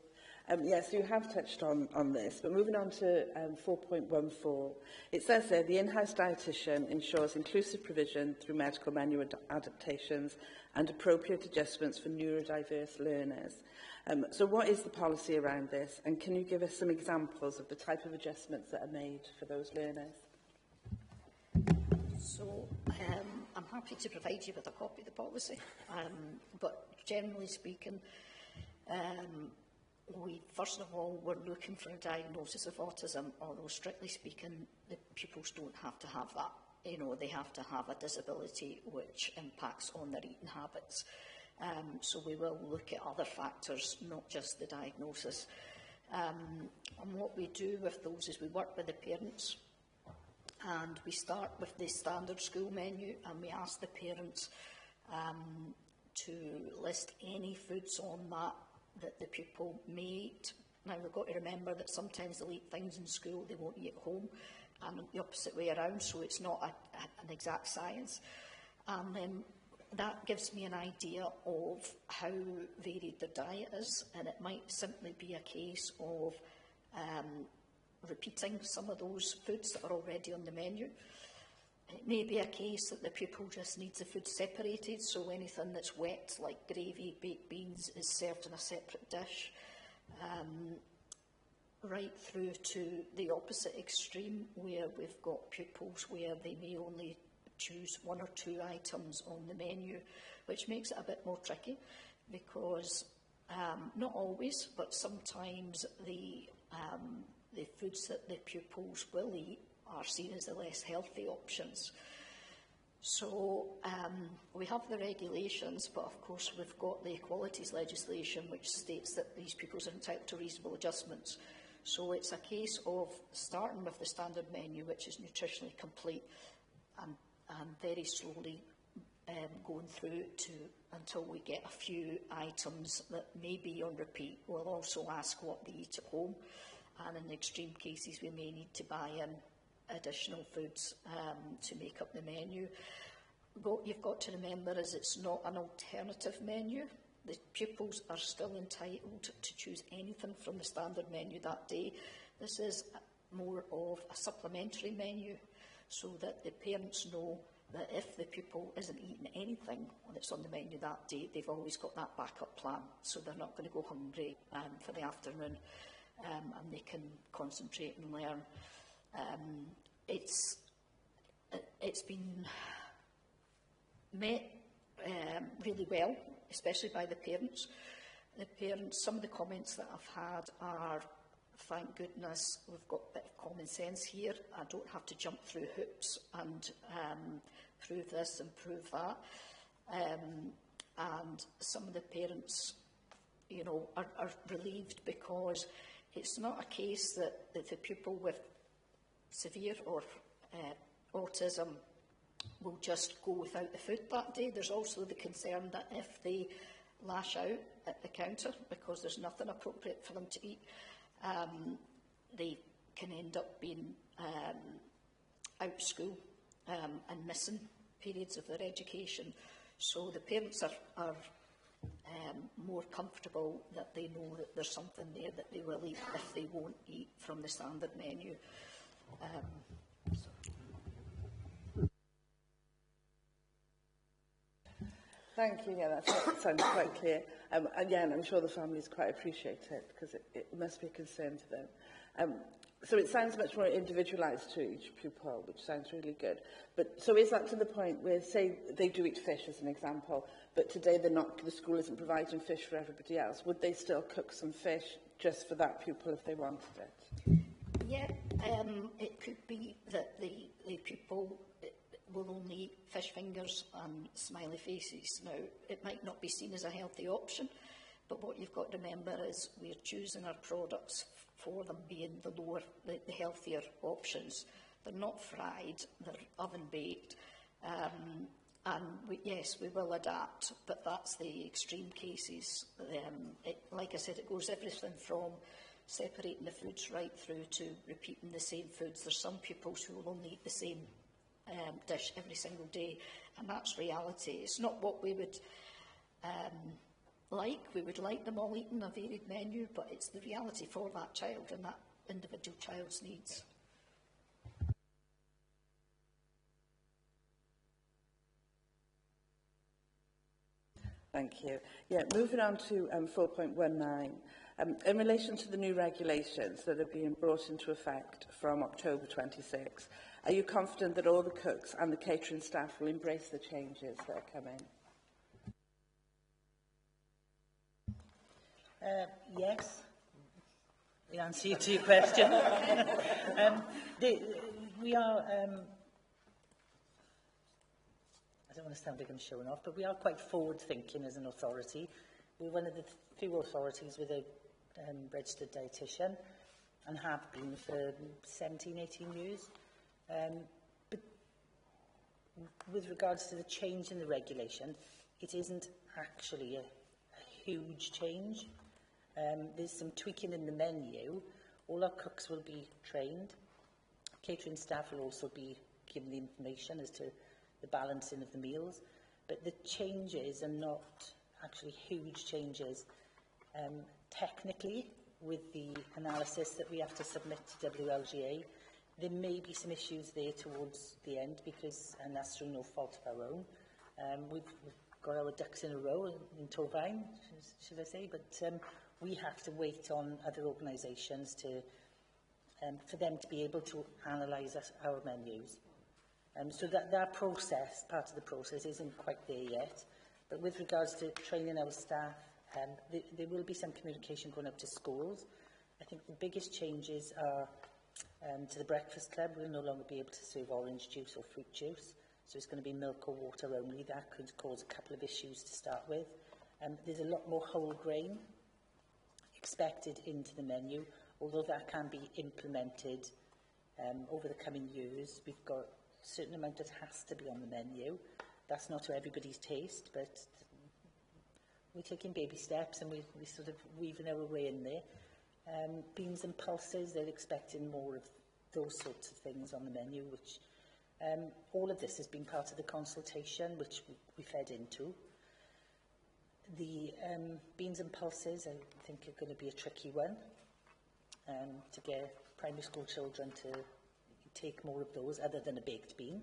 Yes, you have touched on this, but moving on to 4.14, it says there, the in-house dietitian ensures inclusive provision through medical menu adaptations and appropriate adjustments for neurodiverse learners. So what is the policy around this, and can you give us some examples of the type of adjustments that are made for those learners? So I'm happy to provide you with a copy of the policy, but generally speaking, we, first of all, were looking for a diagnosis of autism, although strictly speaking, the pupils don't have to have that. You know, they have to have a disability which impacts on their eating habits. So we will look at other factors, not just the diagnosis. And what we do with those is we work with the parents, and we start with the standard school menu, and we ask the parents to list any foods on that the pupil may eat. Now, we've got to remember that sometimes they'll eat things in school they won't eat at home, and the opposite way around, so it's not an exact science. And that gives me an idea of how varied their diet is, and it might simply be a case of repeating some of those foods that are already on the menu. It may be a case that the pupil just needs the food separated, so anything that's wet, like gravy, baked beans, is served in a separate dish. Right through to the opposite extreme, where we've got pupils where they may only choose 1 or 2 items on the menu, which makes it a bit more tricky, because not always, but sometimes the foods that the pupils will eat are seen as the less healthy options. So we have the regulations, but of course we've got the equalities legislation, which states that these pupils are entitled to reasonable adjustments. So it's a case of starting with the standard menu, which is nutritionally complete, and very slowly going through until we get a few items that may be on repeat. We'll also ask what they eat at home, and in extreme cases we may need to buy in additional foods to make up the menu. What you've got to remember is it's not an alternative menu. The pupils are still entitled to choose anything from the standard menu that day. This is more of a supplementary menu, so that the parents know that if the pupil isn't eating anything that's on the menu that day, they've always got that backup plan, so they're not going to go hungry for the afternoon, and they can concentrate and learn. It's been met really well, especially by the parents. The parents, some of the comments that I've had are, thank goodness we've got a bit of common sense here. I don't have to jump through hoops and prove this and prove that. And some of the parents, you know, are relieved, because it's not a case that the pupil with severe or autism will just go without the food that day. There's also the concern that if they lash out at the counter because there's nothing appropriate for them to eat, they can end up being out of school and missing periods of their education. So the parents are more comfortable that they know that there's something there that they will eat if they won't eat from the standard menu. Thank you. Yeah, that sounds quite clear. Again, I'm sure the families quite appreciate it, because it must be a concern to them. So it sounds much more individualised to each pupil, which sounds really good. But so is that to the point where, say, they do eat fish as an example, but today the school isn't providing fish for everybody else? Would they still cook some fish just for that pupil if they wanted it? Yeah, it could be that the pupil will only eat fish fingers and smiley faces. Now, it might not be seen as a healthy option, but what you've got to remember is we're choosing our products for them being the healthier options. They're not fried, they're oven baked, and yes, we will adapt, but that's the extreme cases. Like I said, it goes everything from separating the foods right through to repeating the same foods. There's some pupils who will only eat the same dish every single day, and that's reality. It's not what we would like. We would like them all eating a varied menu, but it's the reality for that child and that individual child's needs. Thank you. Yeah, moving on to 4.19. In relation to the new regulations that are being brought into effect from October 26, are you confident that all the cooks and the catering staff will embrace the changes that are coming? Yes. The answer to your question. We are, don't want to sound like I'm showing off, but we are quite forward-thinking as an authority. We're one of the few authorities with a registered dietitian and have been for 17, 18 years. But with regards to the change in the regulation, it isn't actually a huge change. There's some tweaking in the menu. All our cooks will be trained. Catering staff will also be given the information as to the balancing of the meals. But the changes are not actually huge changes. Technically, with the analysis that we have to submit to WLGA, there may be some issues there towards the end because, and that's through no fault of our own. We've got our ducks in a row in Torfaen, should I say, but we have to wait on other organisations to, for them to be able to analyse our menus. So that process, part of the process, isn't quite there yet. But with regards to training our staff, there will be some communication going up to schools. I think the biggest changes are to the breakfast club. We'll no longer be able to serve orange juice or fruit juice. So it's going to be milk or water only. That could cause a couple of issues to start with. There's a lot more whole grain expected into the menu, although that can be implemented over the coming years. We've got a certain amount that has to be on the menu. That's not to everybody's taste, but we're taking baby steps and we're sort of weaving our way in there. Beans and pulses, they're expecting more of those sorts of things on the menu, which all of this has been part of the consultation, which we fed into. The beans and pulses, I think, are going to be a tricky one to get primary school children to take more of those, other than a baked bean.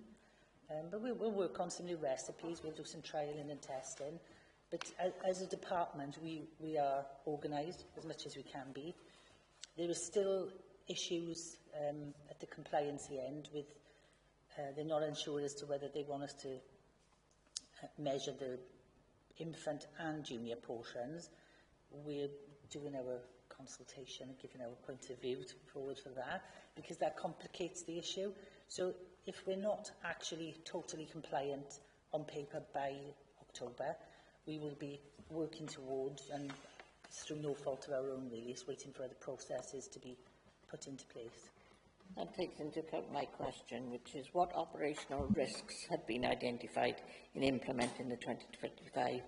But we'll work on some new recipes, we'll do some trialling and testing. But as a department, we are organised as much as we can be. There are still issues at the compliancy end with, they're not unsure as to whether they want us to measure the infant and junior portions. We're doing our consultation and giving our point of view forward for that, because that complicates the issue. So if we're not actually totally compliant on paper by October, we will be working towards, and it's through no fault of our own really, it's waiting for the processes to be put into place. That takes into account my question, which is what operational risks have been identified in implementing the 2025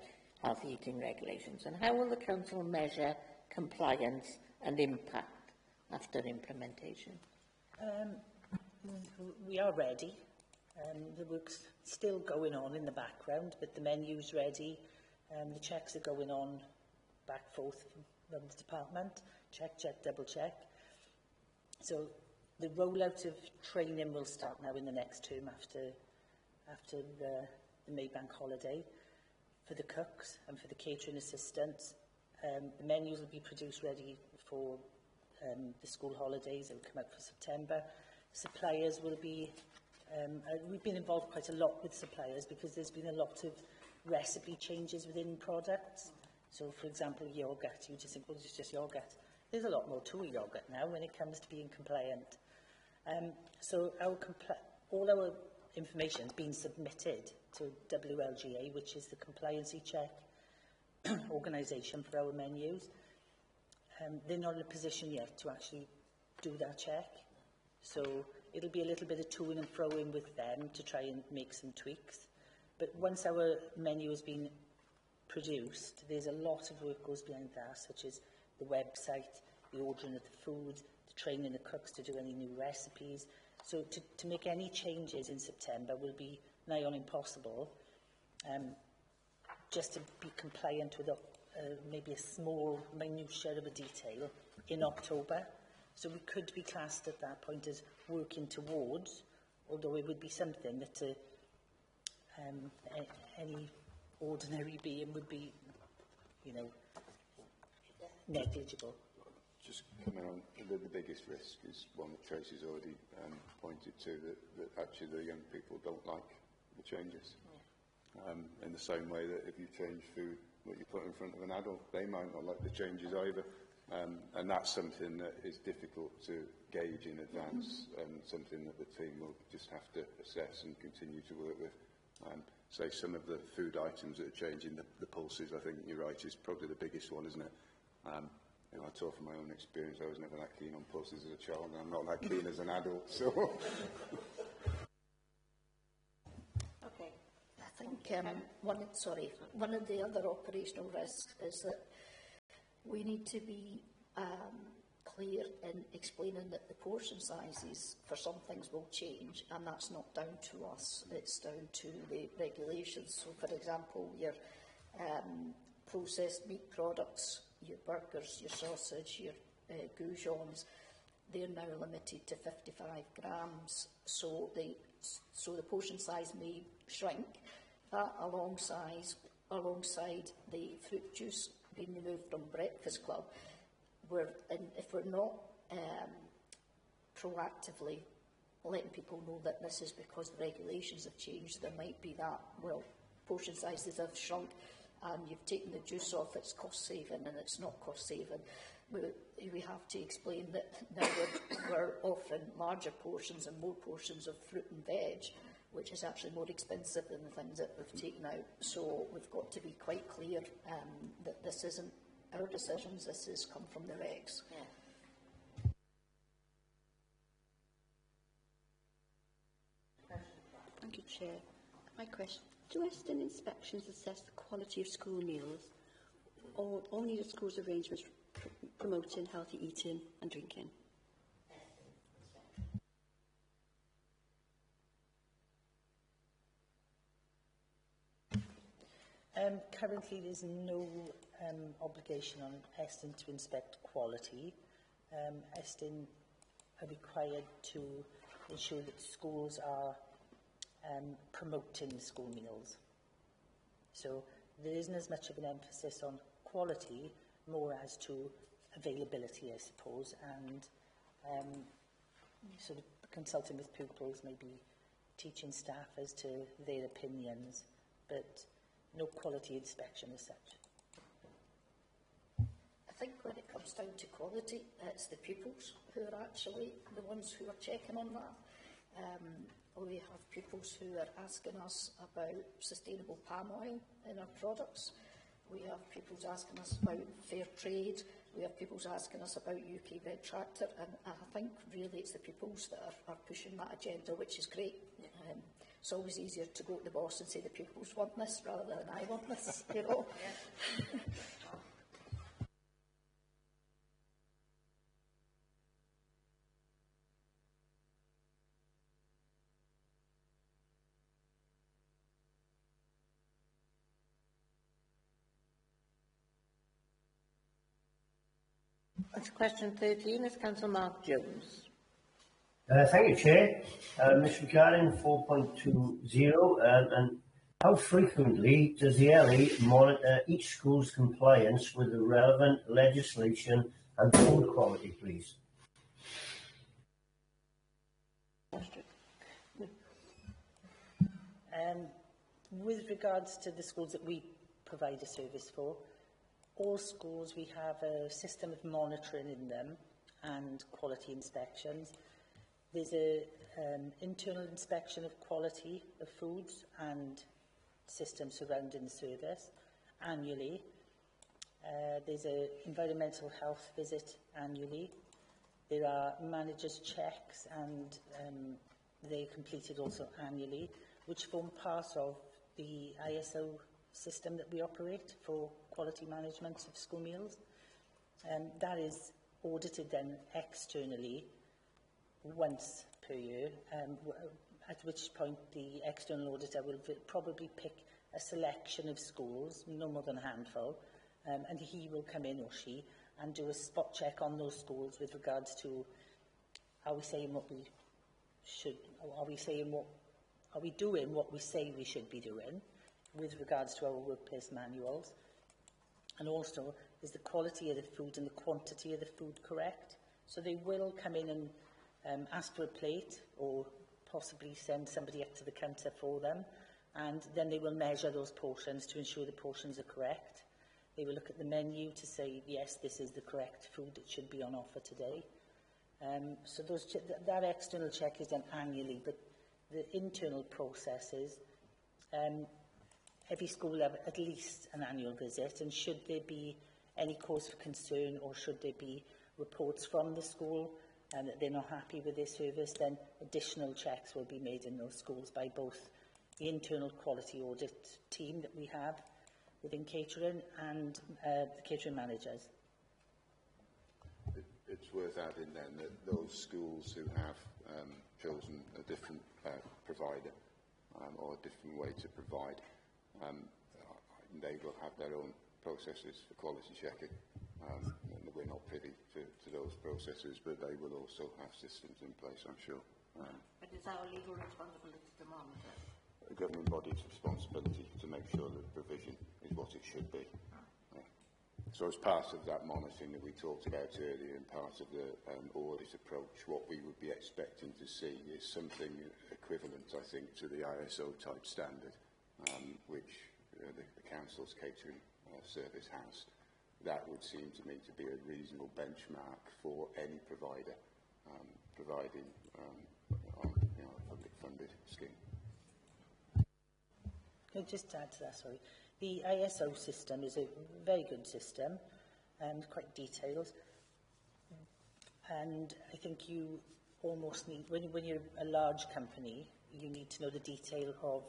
healthy eating regulations, and how will the Council measure compliance and impact after implementation? We are ready. The work's still going on in the background, but the menu's ready. The checks are going on back forth from the department. Check, double check. So the rollout of training will start now in the next term after the May Bank holiday for the cooks and for the catering assistants. The menus will be produced ready for the school holidays. They'll come out for September. Suppliers will be, we've been involved quite a lot with suppliers because there's been a lot of recipe changes within products. So, for example, yoghurt, you just think, well, it's just yoghurt. There's a lot more to a yoghurt now when it comes to being compliant. So all our information has been submitted to WLGA, which is the compliancy check organisation for our menus. They're not in a position yet to actually do that check. So it'll be a little bit of to-ing and fro-ing with them to try and make some tweaks. But once our menu has been produced, there's a lot of work goes behind that, such as the website, the ordering of the food, the training the cooks to do any new recipes. So to make any changes in September will be nigh on impossible, just to be compliant with maybe a small minutiae of a detail in October. So we could be classed at that point as working towards, although it would be something that any ordinary being would be, you know, negligible. Just coming on, the biggest risk is one that Tracy's already pointed to, that actually the young people don't like the changes. In the same way that if you change food that you put in front of an adult, they might not like the changes either. And that's something that is difficult to gauge in advance, and something that the team will just have to assess and continue to work with. say some of the food items that are changing, the pulses, I think you're right, is probably the biggest one, isn't it? You know, I talk from my own experience, I was never that keen on pulses as a child, and I'm not that keen as an adult, so... Okay. I think one of the other operational risks is that we need to be clear in explaining that the portion sizes for some things will change, and that's not down to us, it's down to the regulations. So, for example, your processed meat products, your burgers, your sausage, your goujons, they're now limited to 55 grams. So the portion size may shrink. That alongside the fruit juice being removed from Breakfast Club, if we're not proactively letting people know that this is because the regulations have changed, there might be that, well, portion sizes have shrunk and you've taken the juice off, it's cost saving, and it's not cost saving. We have to explain that now we're offering larger portions and more portions of fruit and veg, which is actually more expensive than the things that we've taken out. So we've got to be quite clear that this isn't our decisions, this has come from the regs. Yeah. Thank you, Chair. My question, do Eston inspections assess the quality of school meals or only the school's arrangements promoting healthy eating and drinking? Currently, there's no obligation on Eston to inspect quality. Eston are required to ensure that schools are promoting school meals. So there isn't as much of an emphasis on quality, more as to availability, I suppose, and sort of consulting with pupils, maybe teaching staff as to their opinions, but no quality inspection as such. I think when it comes down to quality, it's the pupils who are actually the ones who are checking on that. We have pupils who are asking us about sustainable palm oil in our products. We have pupils asking us about fair trade. We have pupils asking us about UK Red Tractor. And I think really it's the pupils that are pushing that agenda, which is great. It's always easier to go to the boss and say the pupils want this rather than I want this, you know. That's question 13. Is Councillor Mark Jones. Thank you, Chair. This regarding 4.20 and how frequently does the LE monitor each school's compliance with the relevant legislation and food quality, please? With regards to the schools that we provide a service for, all schools, we have a system of monitoring in them and quality inspections. There's an internal inspection of quality of foods and systems surrounding the service annually. There's an environmental health visit annually. There are managers' checks and they're completed also annually, which form part of the ISO system that we operate for quality management of school meals. That is audited then externally once per year, at which point the external auditor will probably pick a selection of schools, no more than a handful, and he will come in, or she, and do a spot check on those schools with regards to, are we saying what we should, or are we doing what we say we should be doing with regards to our workplace manuals? And also, is the quality of the food and the quantity of the food correct? So they will come in and ask for a plate, or possibly send somebody up to the counter for them, and then they will measure those portions to ensure the portions are correct. They will look at the menu to say, yes, this is the correct food that should be on offer today. So that external check is done annually, but the internal processes every school have at least an annual visit, and should there be any cause for concern or should there be reports from the school that they're not happy with their service, then additional checks will be made in those schools by both the internal quality audit team that we have within catering and the catering managers. It's worth adding then that those schools who have chosen a different provider or a different way to provide, they will have their own processes for quality checking. And we're not privy to those processes, but they will also have systems in place, I'm sure. But is our legal responsibility to monitor? A governing body's responsibility to make sure that the provision is what it should be. So as part of that monitoring that we talked about earlier and part of the audit approach, what we would be expecting to see is something equivalent, I think, to the ISO type standard, which the Council's catering service has. That would seem to me to be a reasonable benchmark for any provider providing on a public funded scheme. Can I just add to that, sorry? The ISO system is a very good system and quite detailed. And I think you almost need, when you're a large company, you need to know the detail of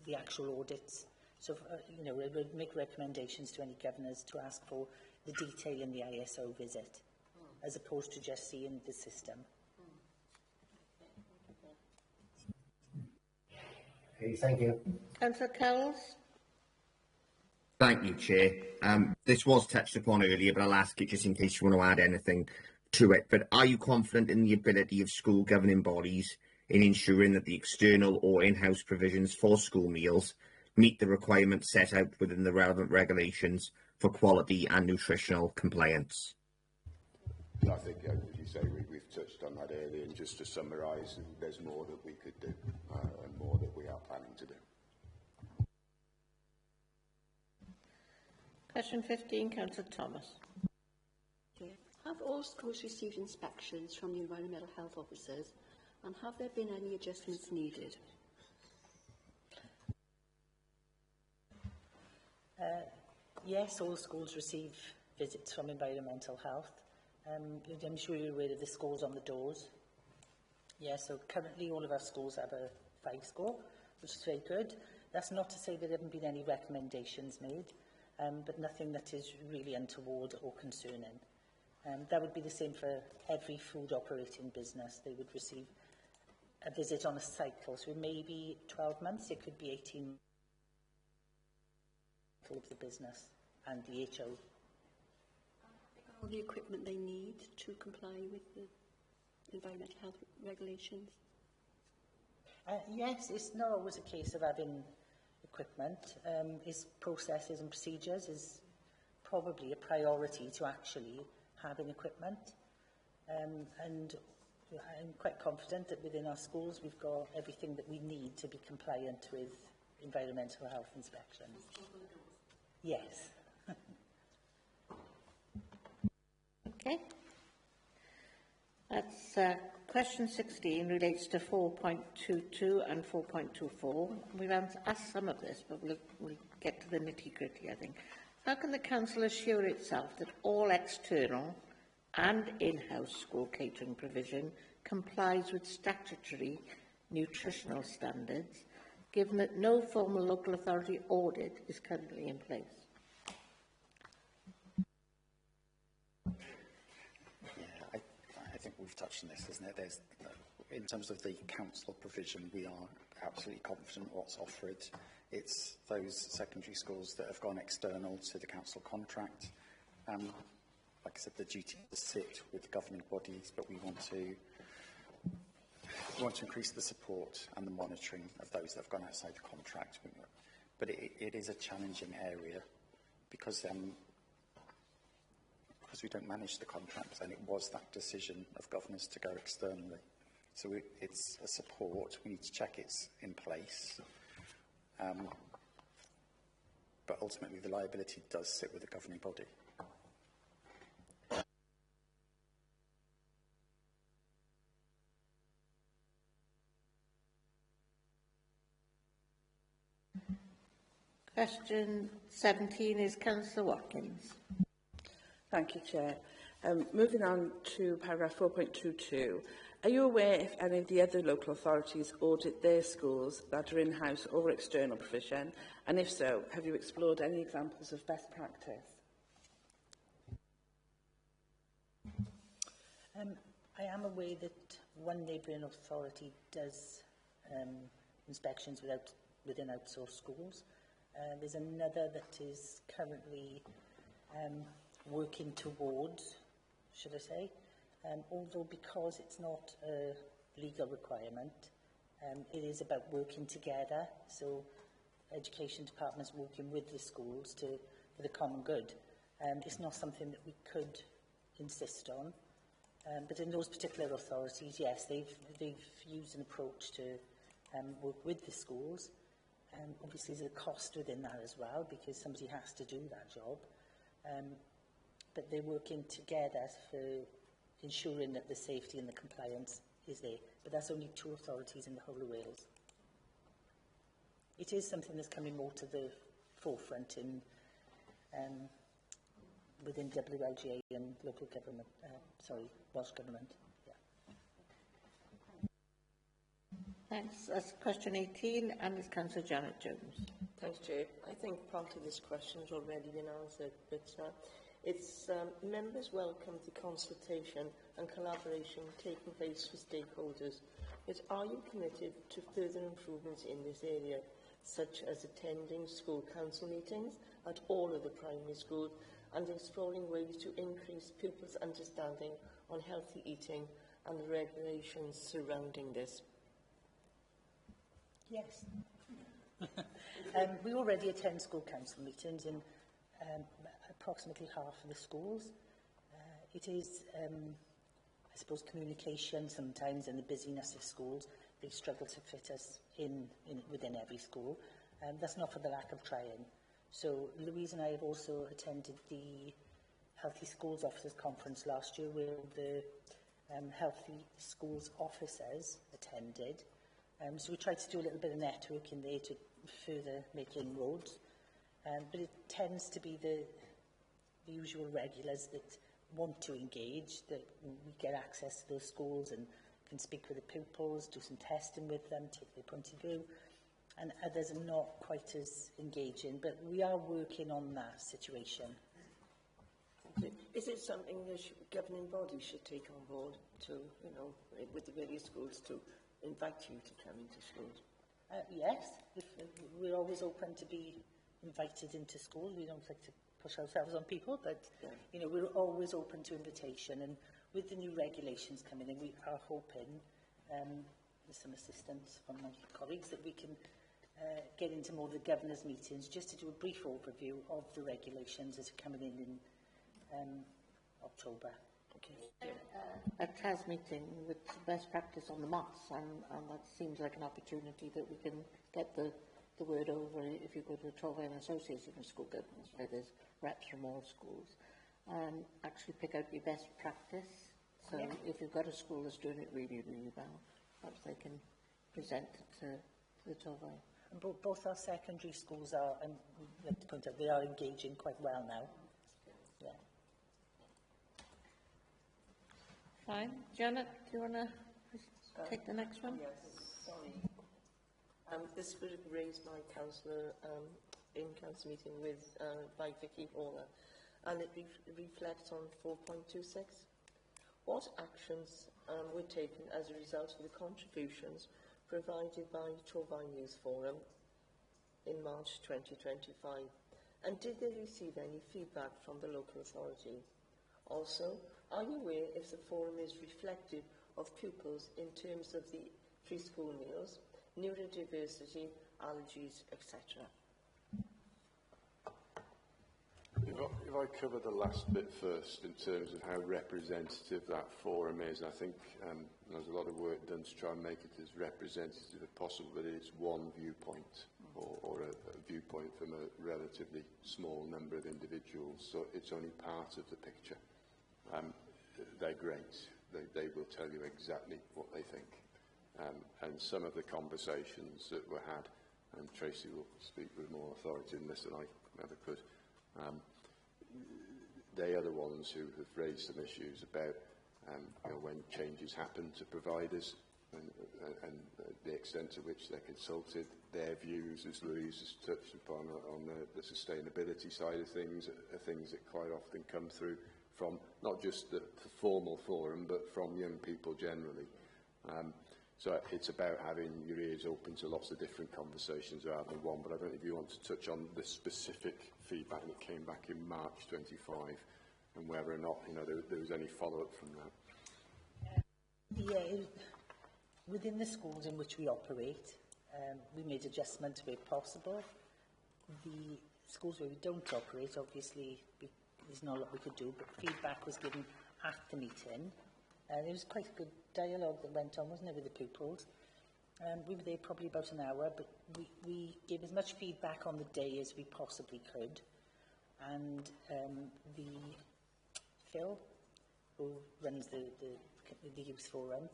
the actual audits. So, it would make recommendations to any governors to ask for the detail in the ISO visit, as opposed to just seeing the system. Okay, thank you. Councillor Cowles? Thank you, Chair. This was touched upon earlier, but I'll ask it just in case you want to add anything to it. But are you confident in the ability of school governing bodies in ensuring that the external or in-house provisions for school meals meet the requirements set out within the relevant regulations for quality and nutritional compliance? I think, as you say, we've touched on that earlier, and just to summarise, there's more that we could do and more that we are planning to do. Question 15, Councillor Thomas. Have all schools received inspections from the environmental health officers, and have there been any adjustments needed? Yes, all schools receive visits from environmental health. I'm sure you're aware of the scores on the doors. Yes, so currently all of our schools have a 5 score, which is very good. That's not to say there haven't been any recommendations made, but nothing that is really untoward or concerning. That would be the same for every food operating business. They would receive a visit on a cycle, so maybe 12 months, it could be 18 months of the business and the HO. All the equipment they need to comply with the environmental health regulations? Yes, it's not always a case of having equipment. Its processes and procedures is probably a priority to actually having equipment. And I'm quite confident that within our schools we've got everything that we need to be compliant with environmental health inspections. Yes. Okay. That's question 16 relates to 4.22 and 4.24. We've asked some of this, but we'll get to the nitty-gritty, I think. How can the Council assure itself that all external and in-house school catering provision complies with statutory nutritional standards, given that no formal local authority audit is currently in place? I think we've touched on this, isn't it? In terms of the council provision, we are absolutely confident what's offered. It's those secondary schools that have gone external to the council contract. Like I said, the duty to sit with governing bodies, but we want to increase the support and the monitoring of those that have gone outside the contract. But it is a challenging area because we don't manage the contract, and it was that decision of governors to go externally. So it's a support. We need to check it's in place. But ultimately, the liability does sit with the governing body. Question 17 is Councillor Watkins. Thank you, Chair. Moving on to paragraph 4.22. Are you aware if any of the other local authorities audit their schools that are in-house or external provision? And if so, have you explored any examples of best practice? I am aware that one neighbouring authority does inspections within outsourced schools. There's another that is currently working towards, should I say, although because it's not a legal requirement, it is about working together, so education departments working with the schools for the common good. It's not something that we could insist on, but in those particular authorities, yes, they've used an approach to work with the schools. Obviously, there's a cost within that as well, because somebody has to do that job. But they're working together for ensuring that the safety and the compliance is there. But that's only 2 authorities in the whole of Wales. It is something that's coming more to the forefront in within WLGA and local government, Welsh Government. Yeah. Thanks. That's question 18, and it's Councillor Janet Jones. Thanks, Chair. I think part of this question has already been answered, but it's members welcome the consultation and collaboration taking place with stakeholders. But are you committed to further improvements in this area, such as attending school council meetings at all of the primary schools and exploring ways to increase pupils' understanding on healthy eating and the regulations surrounding this? Yes. We already attend school council meetings in approximately half of the schools. It is, I suppose, communication sometimes and the busyness of schools. They struggle to fit us within every school. That's not for the lack of trying. So Louise and I have also attended the Healthy Schools Officers Conference last year, where the Healthy Schools officers attended. So we tried to do a little bit of networking there to further make inroads. But it tends to be the usual regulars that want to engage, that we get access to those schools and can speak with the pupils, do some testing with them, take their point of view. And others are not quite as engaging, but we are working on that situation. Is it something the governing body should take on board to, with the various schools to invite you to come into schools? Yes, we're always open to be invited into school. We don't like to push ourselves on people, but we're always open to invitation. And with the new regulations coming in, we are hoping, with some assistance from my colleagues, that we can get into more of the governors' meetings just to do a brief overview of the regulations as are coming in October. Okay. A TAS meeting with best practice on the moths, and that seems like an opportunity that we can get the word over. If you go to the Torfaen Association of School Governments, where there's reps from all schools, actually pick out your best practice. So if you've got a school that's doing it really, really well, perhaps they can present it to the Torfaen. And both our secondary schools are, and I'd like to point out, they are engaging quite well now. Yeah. Fine. Janet, do you want to take the next one? Yes, sorry. This was raised by Councillor in council meeting with by Vicky Horner, and it reflects on 4.26. What actions were taken as a result of the contributions provided by Torfaen Youth Forum in March 2025, and did they receive any feedback from the local authority? Also, are you aware if the forum is reflective of pupils in terms of the free school meals, neurodiversity, allergies, etc.? If I cover the last bit first, in terms of how representative that forum is, I think there's a lot of work done to try and make it as representative as possible, but it's one viewpoint, or a viewpoint from a relatively small number of individuals, so it's only part of the picture. They're great. They will tell you exactly what they think. And some of the conversations that were had and Tracy will speak with more authority in this than I ever could. They are the ones who have raised some issues about when changes happen to providers and the extent to which they're consulted. Their views, as Louise has touched upon, on the sustainability side of things, are things that quite often come through from not just the formal forum, but from young people generally. So it's about having your ears open to lots of different conversations rather than one. But I don't know if you want to touch on the specific feedback that came back in March 25 and whether or not there was any follow-up from that. Yeah, within the schools in which we operate, we made adjustments where possible. The schools where we don't operate, obviously, there's not a lot we could do, but feedback was given at the meeting. There was quite a good dialogue that went on, wasn't there, with the pupils? We were there probably about an hour, but we gave as much feedback on the day as we possibly could. And Phil, who runs the youth forum,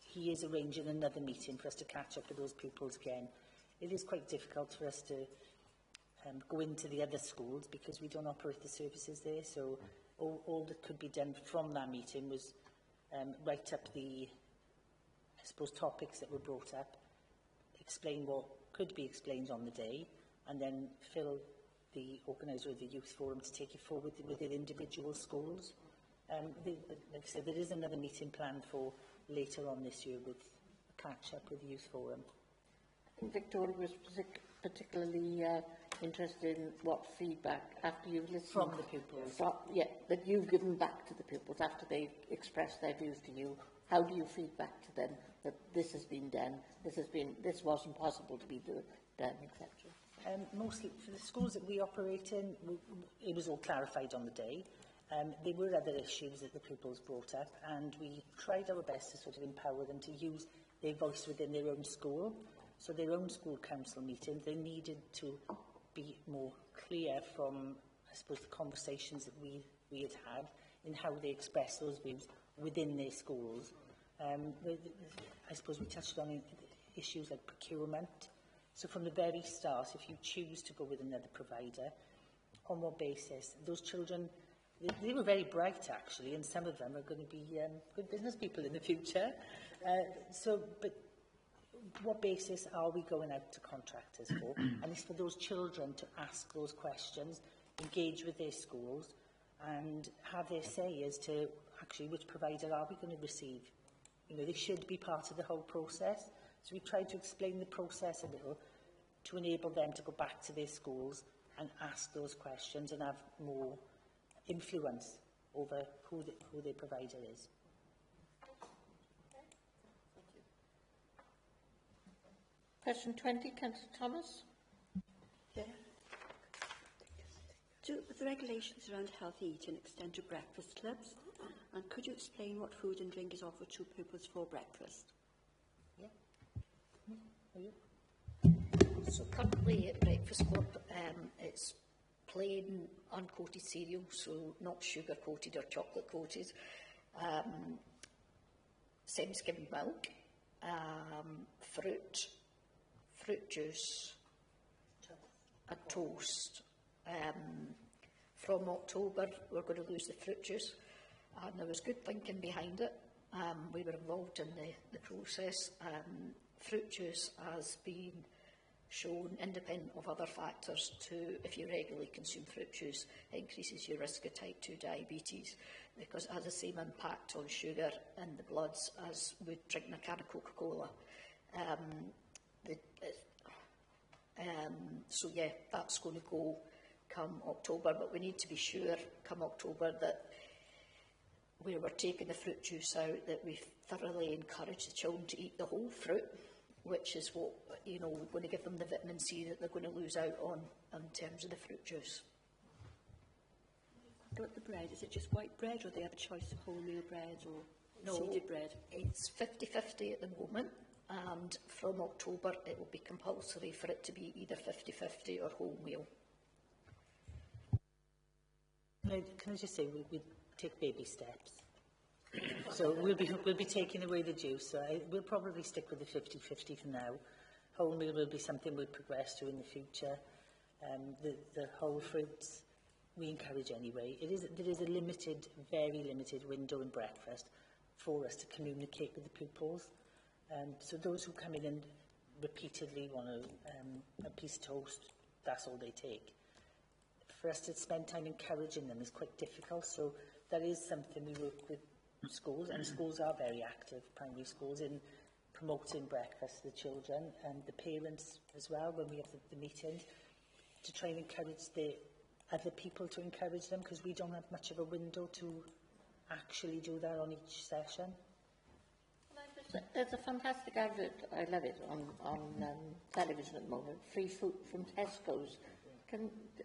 he is arranging another meeting for us to catch up with those pupils again. It is quite difficult for us to go into the other schools because we don't operate the services there, so all that could be done from that meeting was write up the, I suppose, topics that were brought up, explain what could be explained on the day, and then Phil, the organiser of the youth forum, to take it forward with their individual schools. Like I said, there is another meeting planned for later on this year with a catch-up with the youth forum. I think Victoria was particularly interested in what feedback, after you've listened from the pupils, that you've given back to the pupils after they've expressed their views to you. How do you feed back to them that this has been done, this wasn't possible to be done, etc.? Mostly for the schools that we operate in, it was all clarified on the day. There were other issues that the pupils brought up, and we tried our best to sort of empower them to use their voice within their own school. So their own school council meetings, they needed to be more clear from, I suppose, the conversations that we had in how they express those views within their schools. I suppose we touched on issues like procurement. So from the very start, if you choose to go with another provider, on what basis? Those children, they were very bright actually, and some of them are going to be good business people in the future. But what basis are we going out to contractors for? And it's for those children to ask those questions, engage with their schools, and have their say as to actually which provider are we going to receive. They should be part of the whole process. So we tried to explain the process a little to enable them to go back to their schools and ask those questions and have more influence over who their provider is. Question 20, Councillor Thomas. Yeah. Do the regulations around healthy eating extend to breakfast clubs? And could you explain what food and drink is offered to pupils for breakfast? So currently at Breakfast Club, it's plain uncoated cereal, so not sugar coated or chocolate coated, semi-skimmed milk, fruit juice, a toast. From October, we're going to lose the fruit juice, and there was good thinking behind it. We were involved in the process. Fruit juice has been shown, independent of other factors, to, if you regularly consume fruit juice, it increases your risk of type 2 diabetes because it has the same impact on sugar in the bloods as with drinking a can of Coca-Cola. So yeah, that's going to go come October, but we need to be sure come October that where we're taking the fruit juice out, that we thoroughly encourage the children to eat the whole fruit, which is what, we're going to give them the vitamin C that they're going to lose out on in terms of the fruit juice. What the bread? Is it just white bread, or do they have a choice of wholemeal bread or seeded bread? It's 50-50 at the moment, and from October it will be compulsory for it to be either 50-50 or wholemeal. Can I just say, we take baby steps. So we'll be taking away the juice. So we'll probably stick with the 50-50 for now. whole meal will be something we'll progress to in the future. The whole fruits we encourage anyway. There is a limited, very limited window in breakfast for us to communicate with the pupils. So those who come in and repeatedly want a piece of toast, that's all they take. For us to spend time encouraging them is quite difficult, so that is something we work with schools, and schools are very active, primary schools, in promoting breakfast to the children and the parents as well when we have the meetings, to try and encourage the other people to encourage them, because we don't have much of a window to actually do that on each session. There's a fantastic advert, I love it, on television at the moment, free food from Tesco's.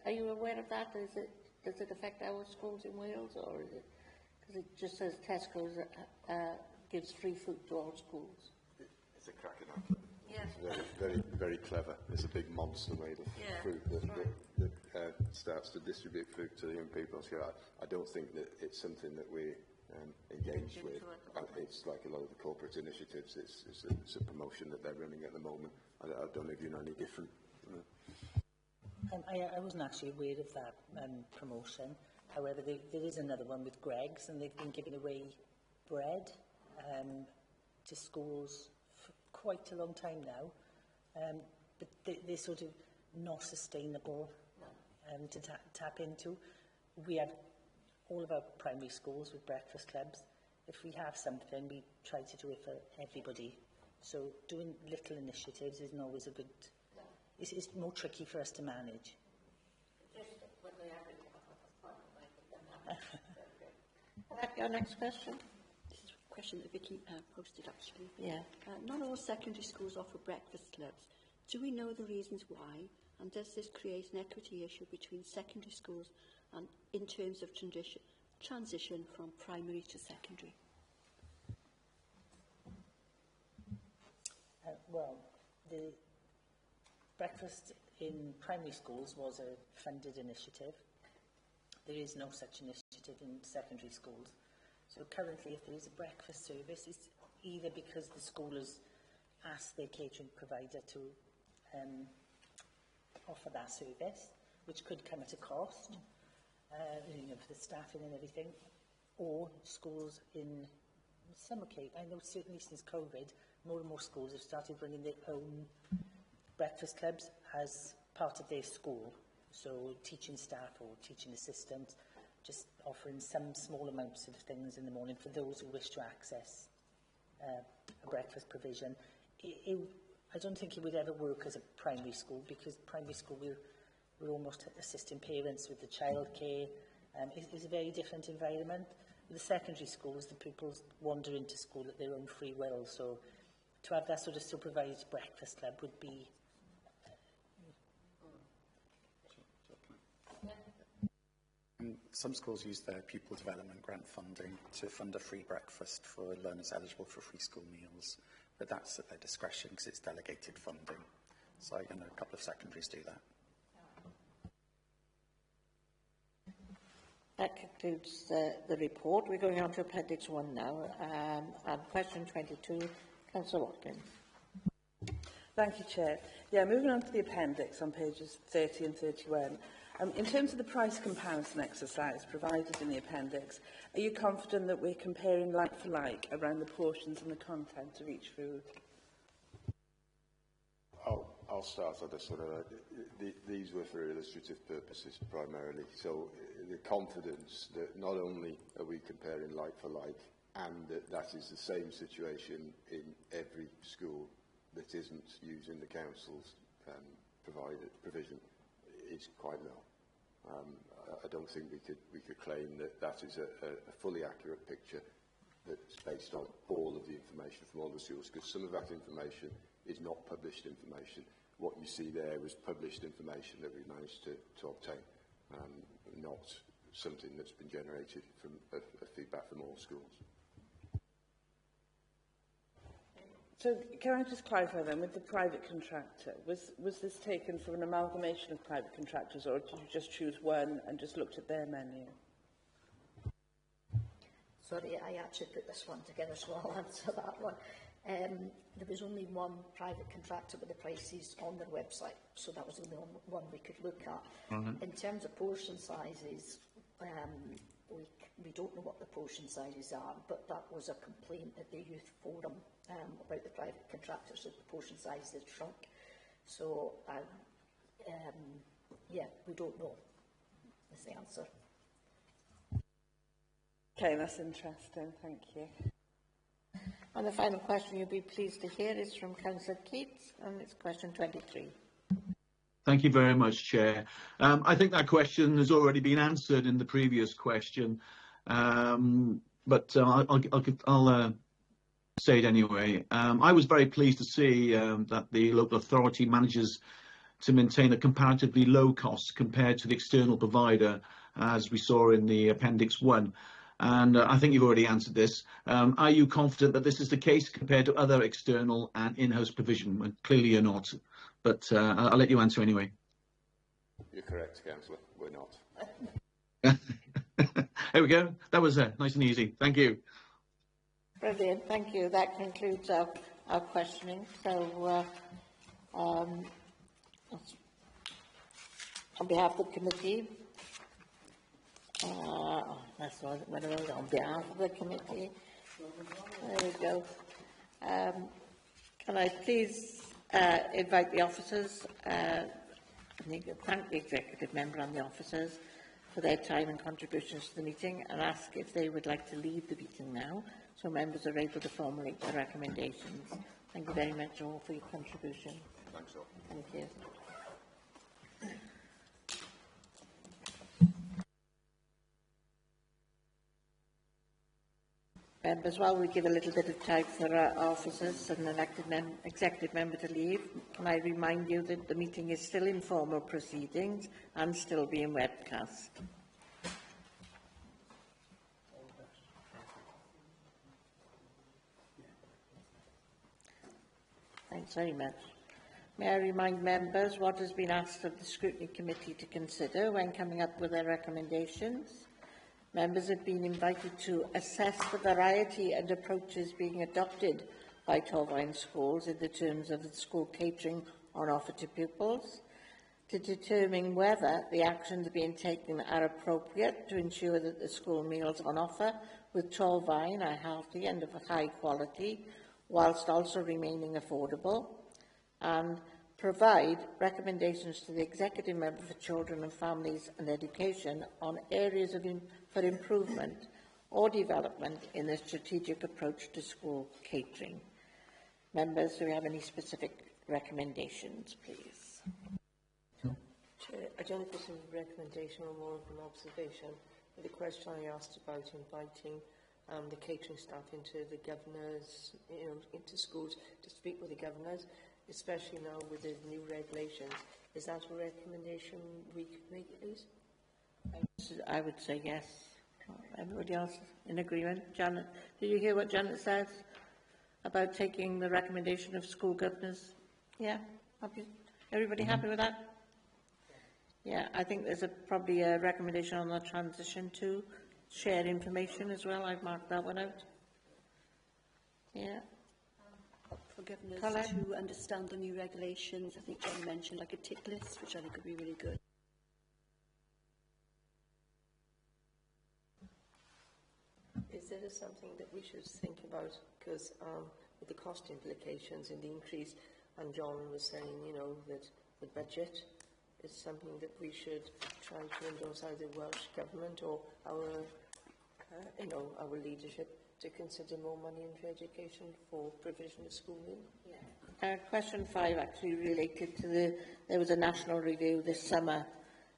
Are you aware of that? Does it affect our schools in Wales, or is it, because it just says Tesco's gives free food to all schools? It's a cracking advert. Yes. It's very, very clever. It's a big monster made of fruit that starts to distribute food to the young people. So I don't think that it's something that we're engaged with. It's like a lot of the corporate initiatives. It's a promotion that they're running at the moment. I don't know if you know any different. I wasn't actually aware of that promotion. However, there is another one with Greggs, and they've been giving away bread to schools for quite a long time now. But they're sort of not sustainable to tap into. We have all of our primary schools with breakfast clubs. If we have something, we try to do it for everybody. So doing little initiatives isn't always a good... It's more tricky for us to manage. Your next question? This is a question that Vicky posted, actually. Yeah. Not all secondary schools offer breakfast clubs. Do we know the reasons why? And does this create an equity issue between secondary schools and in terms of transition from primary to secondary? Well, the breakfast in primary schools was a funded initiative. There is no such initiative in secondary schools. So currently, if there is a breakfast service, it's either because the school has asked their catering provider to offer that service, which could come at a cost, for the staffing and everything, or schools in summer cape. I know certainly since COVID, more and more schools have started running their own breakfast clubs as part of their school. So teaching staff or teaching assistants just offering some small amounts of things in the morning for those who wish to access a breakfast provision. I don't think it would ever work as a primary school, because primary school we're almost assisting parents with the childcare. It's a very different environment. With the secondary schools, the pupils wander into school at their own free will. So to have that sort of supervised breakfast club would be... Some schools use their pupil development grant funding to fund a free breakfast for learners eligible for free school meals, but that's at their discretion because it's delegated funding. So I know a couple of secondaries do that. That concludes the report. We're going on to Appendix 1 now. And question 22, Councillor Watkins. Thank you, Chair. Yeah, moving on to the appendix on pages 30 and 31. In terms of the price comparison exercise provided in the appendix, are you confident that we're comparing like for like around the portions and the content of each food? I'll start on this sort of. These were for illustrative purposes primarily. So the confidence that not only are we comparing like for like, and that is the same situation in every school that isn't using the council's provision, is quite low. I don't think we could claim that is a fully accurate picture that's based on all of the information from all the schools, because some of that information is not published information. What you see there was published information that we managed to obtain, not something that's been generated from a feedback from all schools. So can I just clarify then, with the private contractor, was this taken from an amalgamation of private contractors, or did you just choose one and just looked at their menu? Sorry, I actually put this one together, so I'll answer that one. There was only one private contractor with the prices on their website, so that was the only one we could look at. In terms of portion sizes, we don't know what the portion sizes are, but that was a complaint at the youth forum about the private contractors, that the portion sizes had shrunk. So, yeah, we don't know, is the answer. Okay, that's interesting, thank you. And the final question you'll be pleased to hear is from Councillor Keats, and it's question 23. Thank you very much, Chair. I think that question has already been answered in the previous question, but I'll say it anyway. I was very pleased to see that the local authority manages to maintain a comparatively low cost compared to the external provider, as we saw in the Appendix 1. And I think you've already answered this. Are you confident that this is the case compared to other external and in-house provision? Well, clearly you're not, but I'll let you answer anyway. You're correct, Councillor. We're not. There we go. That was nice and easy. Thank you. Brilliant, thank you. That concludes our questioning. So, on behalf of the committee, that's what I wrote, on behalf of the committee, there we go. Can I please invite the officers, thank the executive member and the officers for their time and contributions to the meeting, and ask if they would like to leave the meeting now, so members are able to formulate their recommendations. Thank you very much all for your contribution. Thanks all. Thank you. Members, while we give a little bit of time for our officers and an executive member to leave, can I remind you that the meeting is still in formal proceedings and still being webcast. Thanks very much. May I remind members what has been asked of the Scrutiny Committee to consider when coming up with their recommendations? Members have been invited to assess the variety and approaches being adopted by Torfaen schools in the terms of the school catering on offer to pupils, to determine whether the actions being taken are appropriate to ensure that the school meals on offer with Torfaen are healthy and of high quality, whilst also remaining affordable, and provide recommendations to the Executive Member for Children and Families and Education on areas for improvement or development in the strategic approach to school catering. Members, do we have any specific recommendations, please? Chair, I don't know if this is a recommendation or more of an observation, but the question I asked about inviting the catering staff into the governors, into schools to speak with the governors, especially now with the new regulations. Is that a recommendation we could make, please? I would say yes. Everybody else in agreement? Janet, did you hear what Janet says about taking the recommendation of school governors? Yeah? Everybody happy with that? Yeah, I think there's probably a recommendation on the transition to share information as well. I've marked that one out. Yeah. For governors Colin? to understand the new regulations, I think John mentioned like a tick list, which I think would be really good. Is there something that we should think about? Because with the cost implications and the increase, and John was saying, that the budget is something that we should try to endorse either Welsh Government or our leadership to consider more money into education for provision of school meals. Yeah. Question 5 actually related to there was a national review this summer,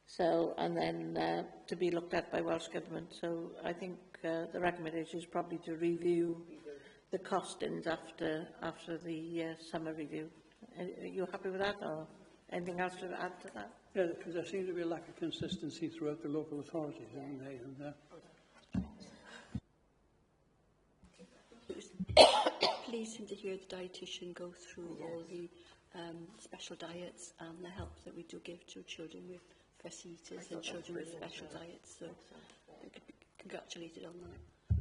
so, and then to be looked at by Welsh Government. So I think the recommendation is probably to review the costings after the summer review. Are you happy with that, or anything else to add to that? Yeah, because there seems to be a lack of consistency throughout the local authorities, haven't they? And, Pleasing to hear the dietitian go through all the special diets and the help that we do give to children with breast eaters and children with special diets. So we could be congratulated on that. I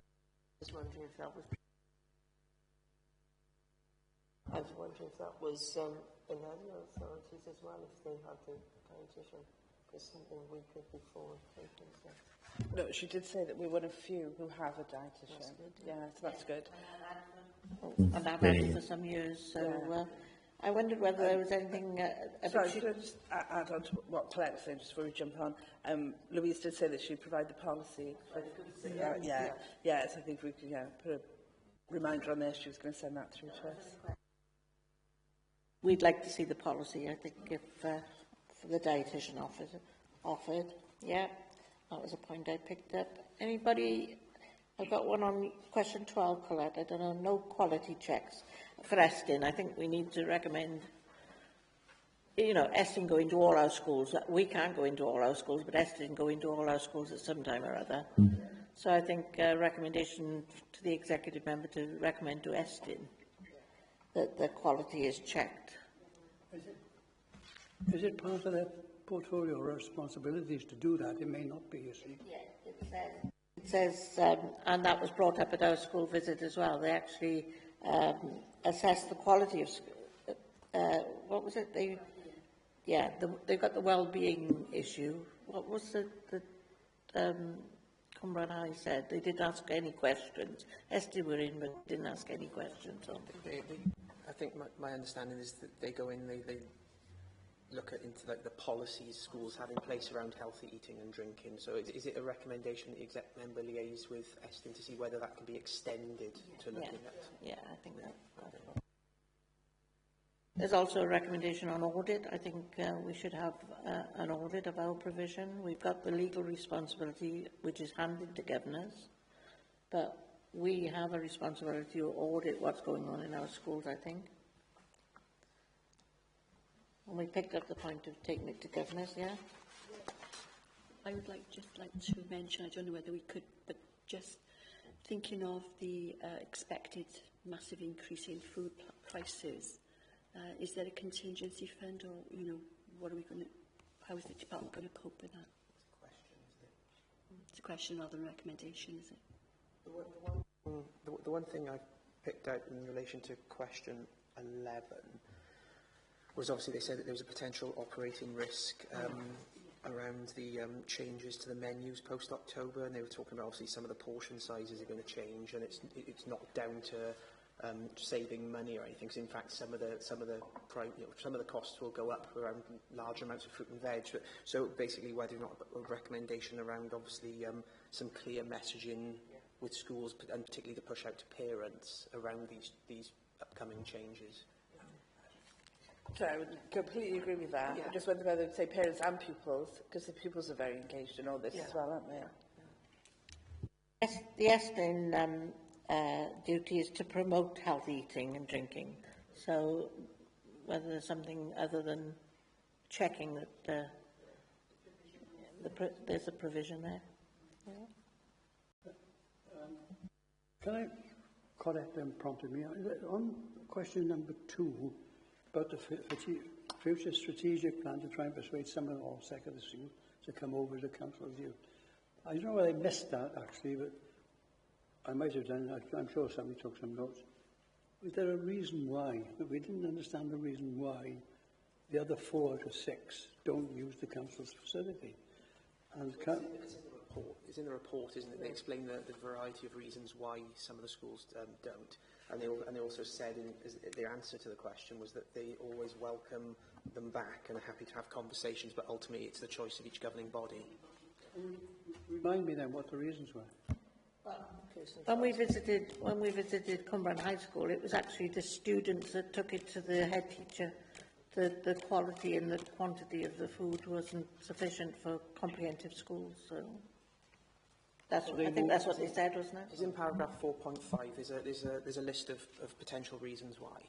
was wondering if that was... I was wondering if that was in other authorities as well, if they had the dietitian. It's something we could be forward thinking. So. No, she did say that we're one of few who have a dietitian. That's good. Yeah, so that's good. And I've had it for some years, so I wondered whether there was anything... Sorry, could I just add on to what Claire was saying, just before we jump on? Louise did say that she'd provide the policy. Yes, I think we could put a reminder on there. She was going to send that through to us. We'd like to see the policy, I think, if for the dietitian offered. Yeah, that was a point I picked up. Anybody? I've got one on question 12, Colette. I don't know, no quality checks for Estin. I think we need to recommend, you know, Estin go into all our schools. We can't go into all our schools, but Estin go into all our schools at some time or other. So I think a recommendation to the executive member to recommend to Estin that the quality is checked. Is it part of their portfolio responsibilities to do that? It may not be, you see. Yeah, it says, and that was brought up at our school visit as well. They actually assess the quality of, what was it? They've got the well-being issue. What was the Cumberland High said? They didn't ask any questions. Esther were in, but didn't ask any questions. I think my understanding is that they go in, they look at into like the policies schools have in place around healthy eating and drinking. So is it a recommendation that the exec member liaise with Estin to see whether that can be extended to looking at? Yeah, I think that. There's also a recommendation on audit. I think we should have an audit of our provision. We've got the legal responsibility, which is handed to governors, but we have a responsibility to audit what's going on in our schools, I think. And we picked up the point of taking it to governors, yeah? I would just like to mention, I don't know whether we could, but just thinking of the expected massive increase in food prices, is there a contingency fund, or, you know, what are we going to, how is the department going to cope with that? It's a question rather than a recommendation, is it? The one thing I picked out in relation to question 11 was obviously they said that there was a potential operating risk around the changes to the menus post-October, and they were talking about obviously some of the portion sizes are going to change, and it's not down to saving money or anything, because in fact some of the costs will go up around large amounts of fruit and veg. So basically, whether or not a recommendation around obviously some clear messaging with schools, and particularly to push out to parents around these upcoming changes. So I would completely agree with that. I just wonder whether to say parents and pupils, because the pupils are very engaged in all this as well, aren't they? Yes, the Estin duty is to promote healthy eating and drinking. So whether there's something other than checking that there's a provision there. Yeah. Can I correct them prompted me? On question number 2, about the future strategic plan to try and persuade some or secondary schools to come over to council view. I don't know whether I missed that, actually, but I might have done. I'm sure somebody took some notes. Was there a reason why? But we didn't understand the reason why the other 4 out of 6 don't use the council's facility. And it's in the report, isn't it? They explain the variety of reasons why some of the schools don't. And they also said their answer to the question was that they always welcome them back and are happy to have conversations, but ultimately it's the choice of each governing body. Remind me then what the reasons were. When we visited Cumberland High School, it was actually the students that took it to the head teacher. The quality and the quantity of the food wasn't sufficient for comprehensive schools, so I think that's what they said, wasn't it? It's in paragraph 4.5. There's a list of potential reasons why.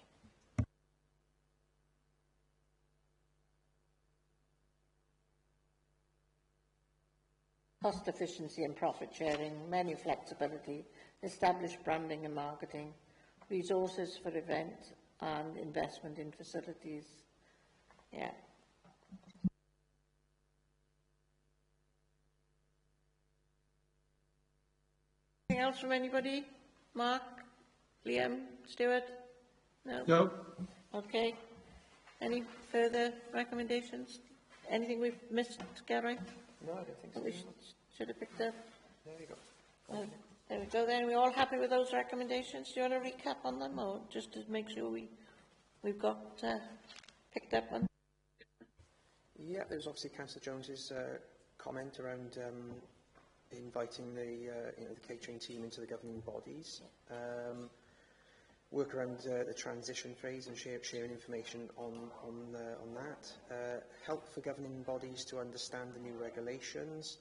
Cost efficiency and profit sharing, menu flexibility, established branding and marketing, resources for event and investment in facilities. Yeah. Anything else from anybody? Mark? Liam? Stuart? No? No. Okay. Any further recommendations? Anything we've missed, Gary? No, I don't think so. We should have picked up? There you go. There we go then. Are we all happy with those recommendations? Do you want to recap on them, or just to make sure we've got picked up on? Yeah, there's obviously Councillor Jones's comment around inviting the the catering team into the governing bodies. Work around the transition phase and sharing information on that. Help for governing bodies to understand the new regulations.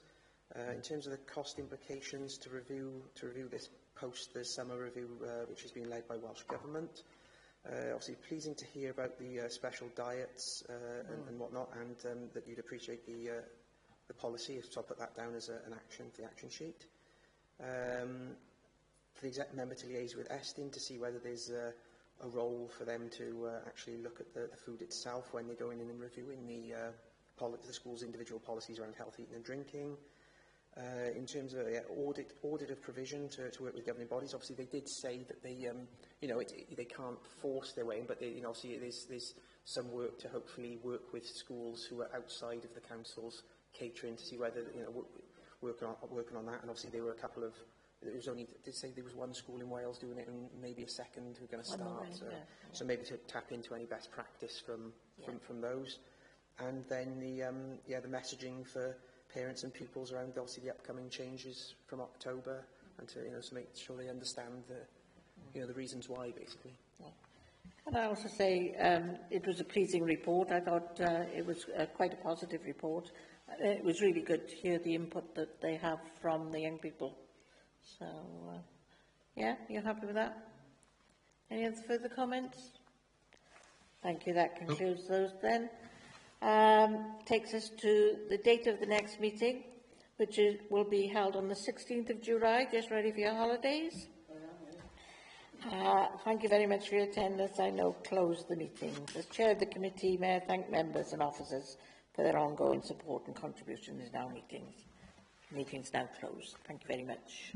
In terms of the cost implications, to review this post the summer review, which has been led by Welsh Government. Obviously, pleasing to hear about the special diets and whatnot, and that you'd appreciate the policy. So I'll put that down as an action for the action sheet. For the exec member to liaise with Estin to see whether there's a role for them to actually look at the food itself when they're going in and reviewing the school's individual policies around health, eating and drinking. In terms of audit of provision to work with governing bodies, obviously they did say that they, they can't force their way in, but they, obviously there's some work to hopefully work with schools who are outside of the council's catering to see whether working on that. And obviously there were a couple of. It was only, did say there was one school in Wales doing it, and maybe a second who are going to start. So maybe to tap into any best practice from those, and then the messaging for parents and pupils around obviously the upcoming changes from October, and to to make sure they understand the reasons why, basically. And I also say it was a pleasing report. I thought it was quite a positive report. It was really good to hear the input that they have from the young people. So, yeah, you're happy with that? Any other further comments? Thank you. That concludes those then. Takes us to the date of the next meeting, which will be held on the 16th of July. Just ready for your holidays? Thank you very much for your attendance. I now close the meeting. As chair of the committee, may I thank members and officers for their ongoing support and contribution in our meetings. The meeting is now closed. Thank you very much.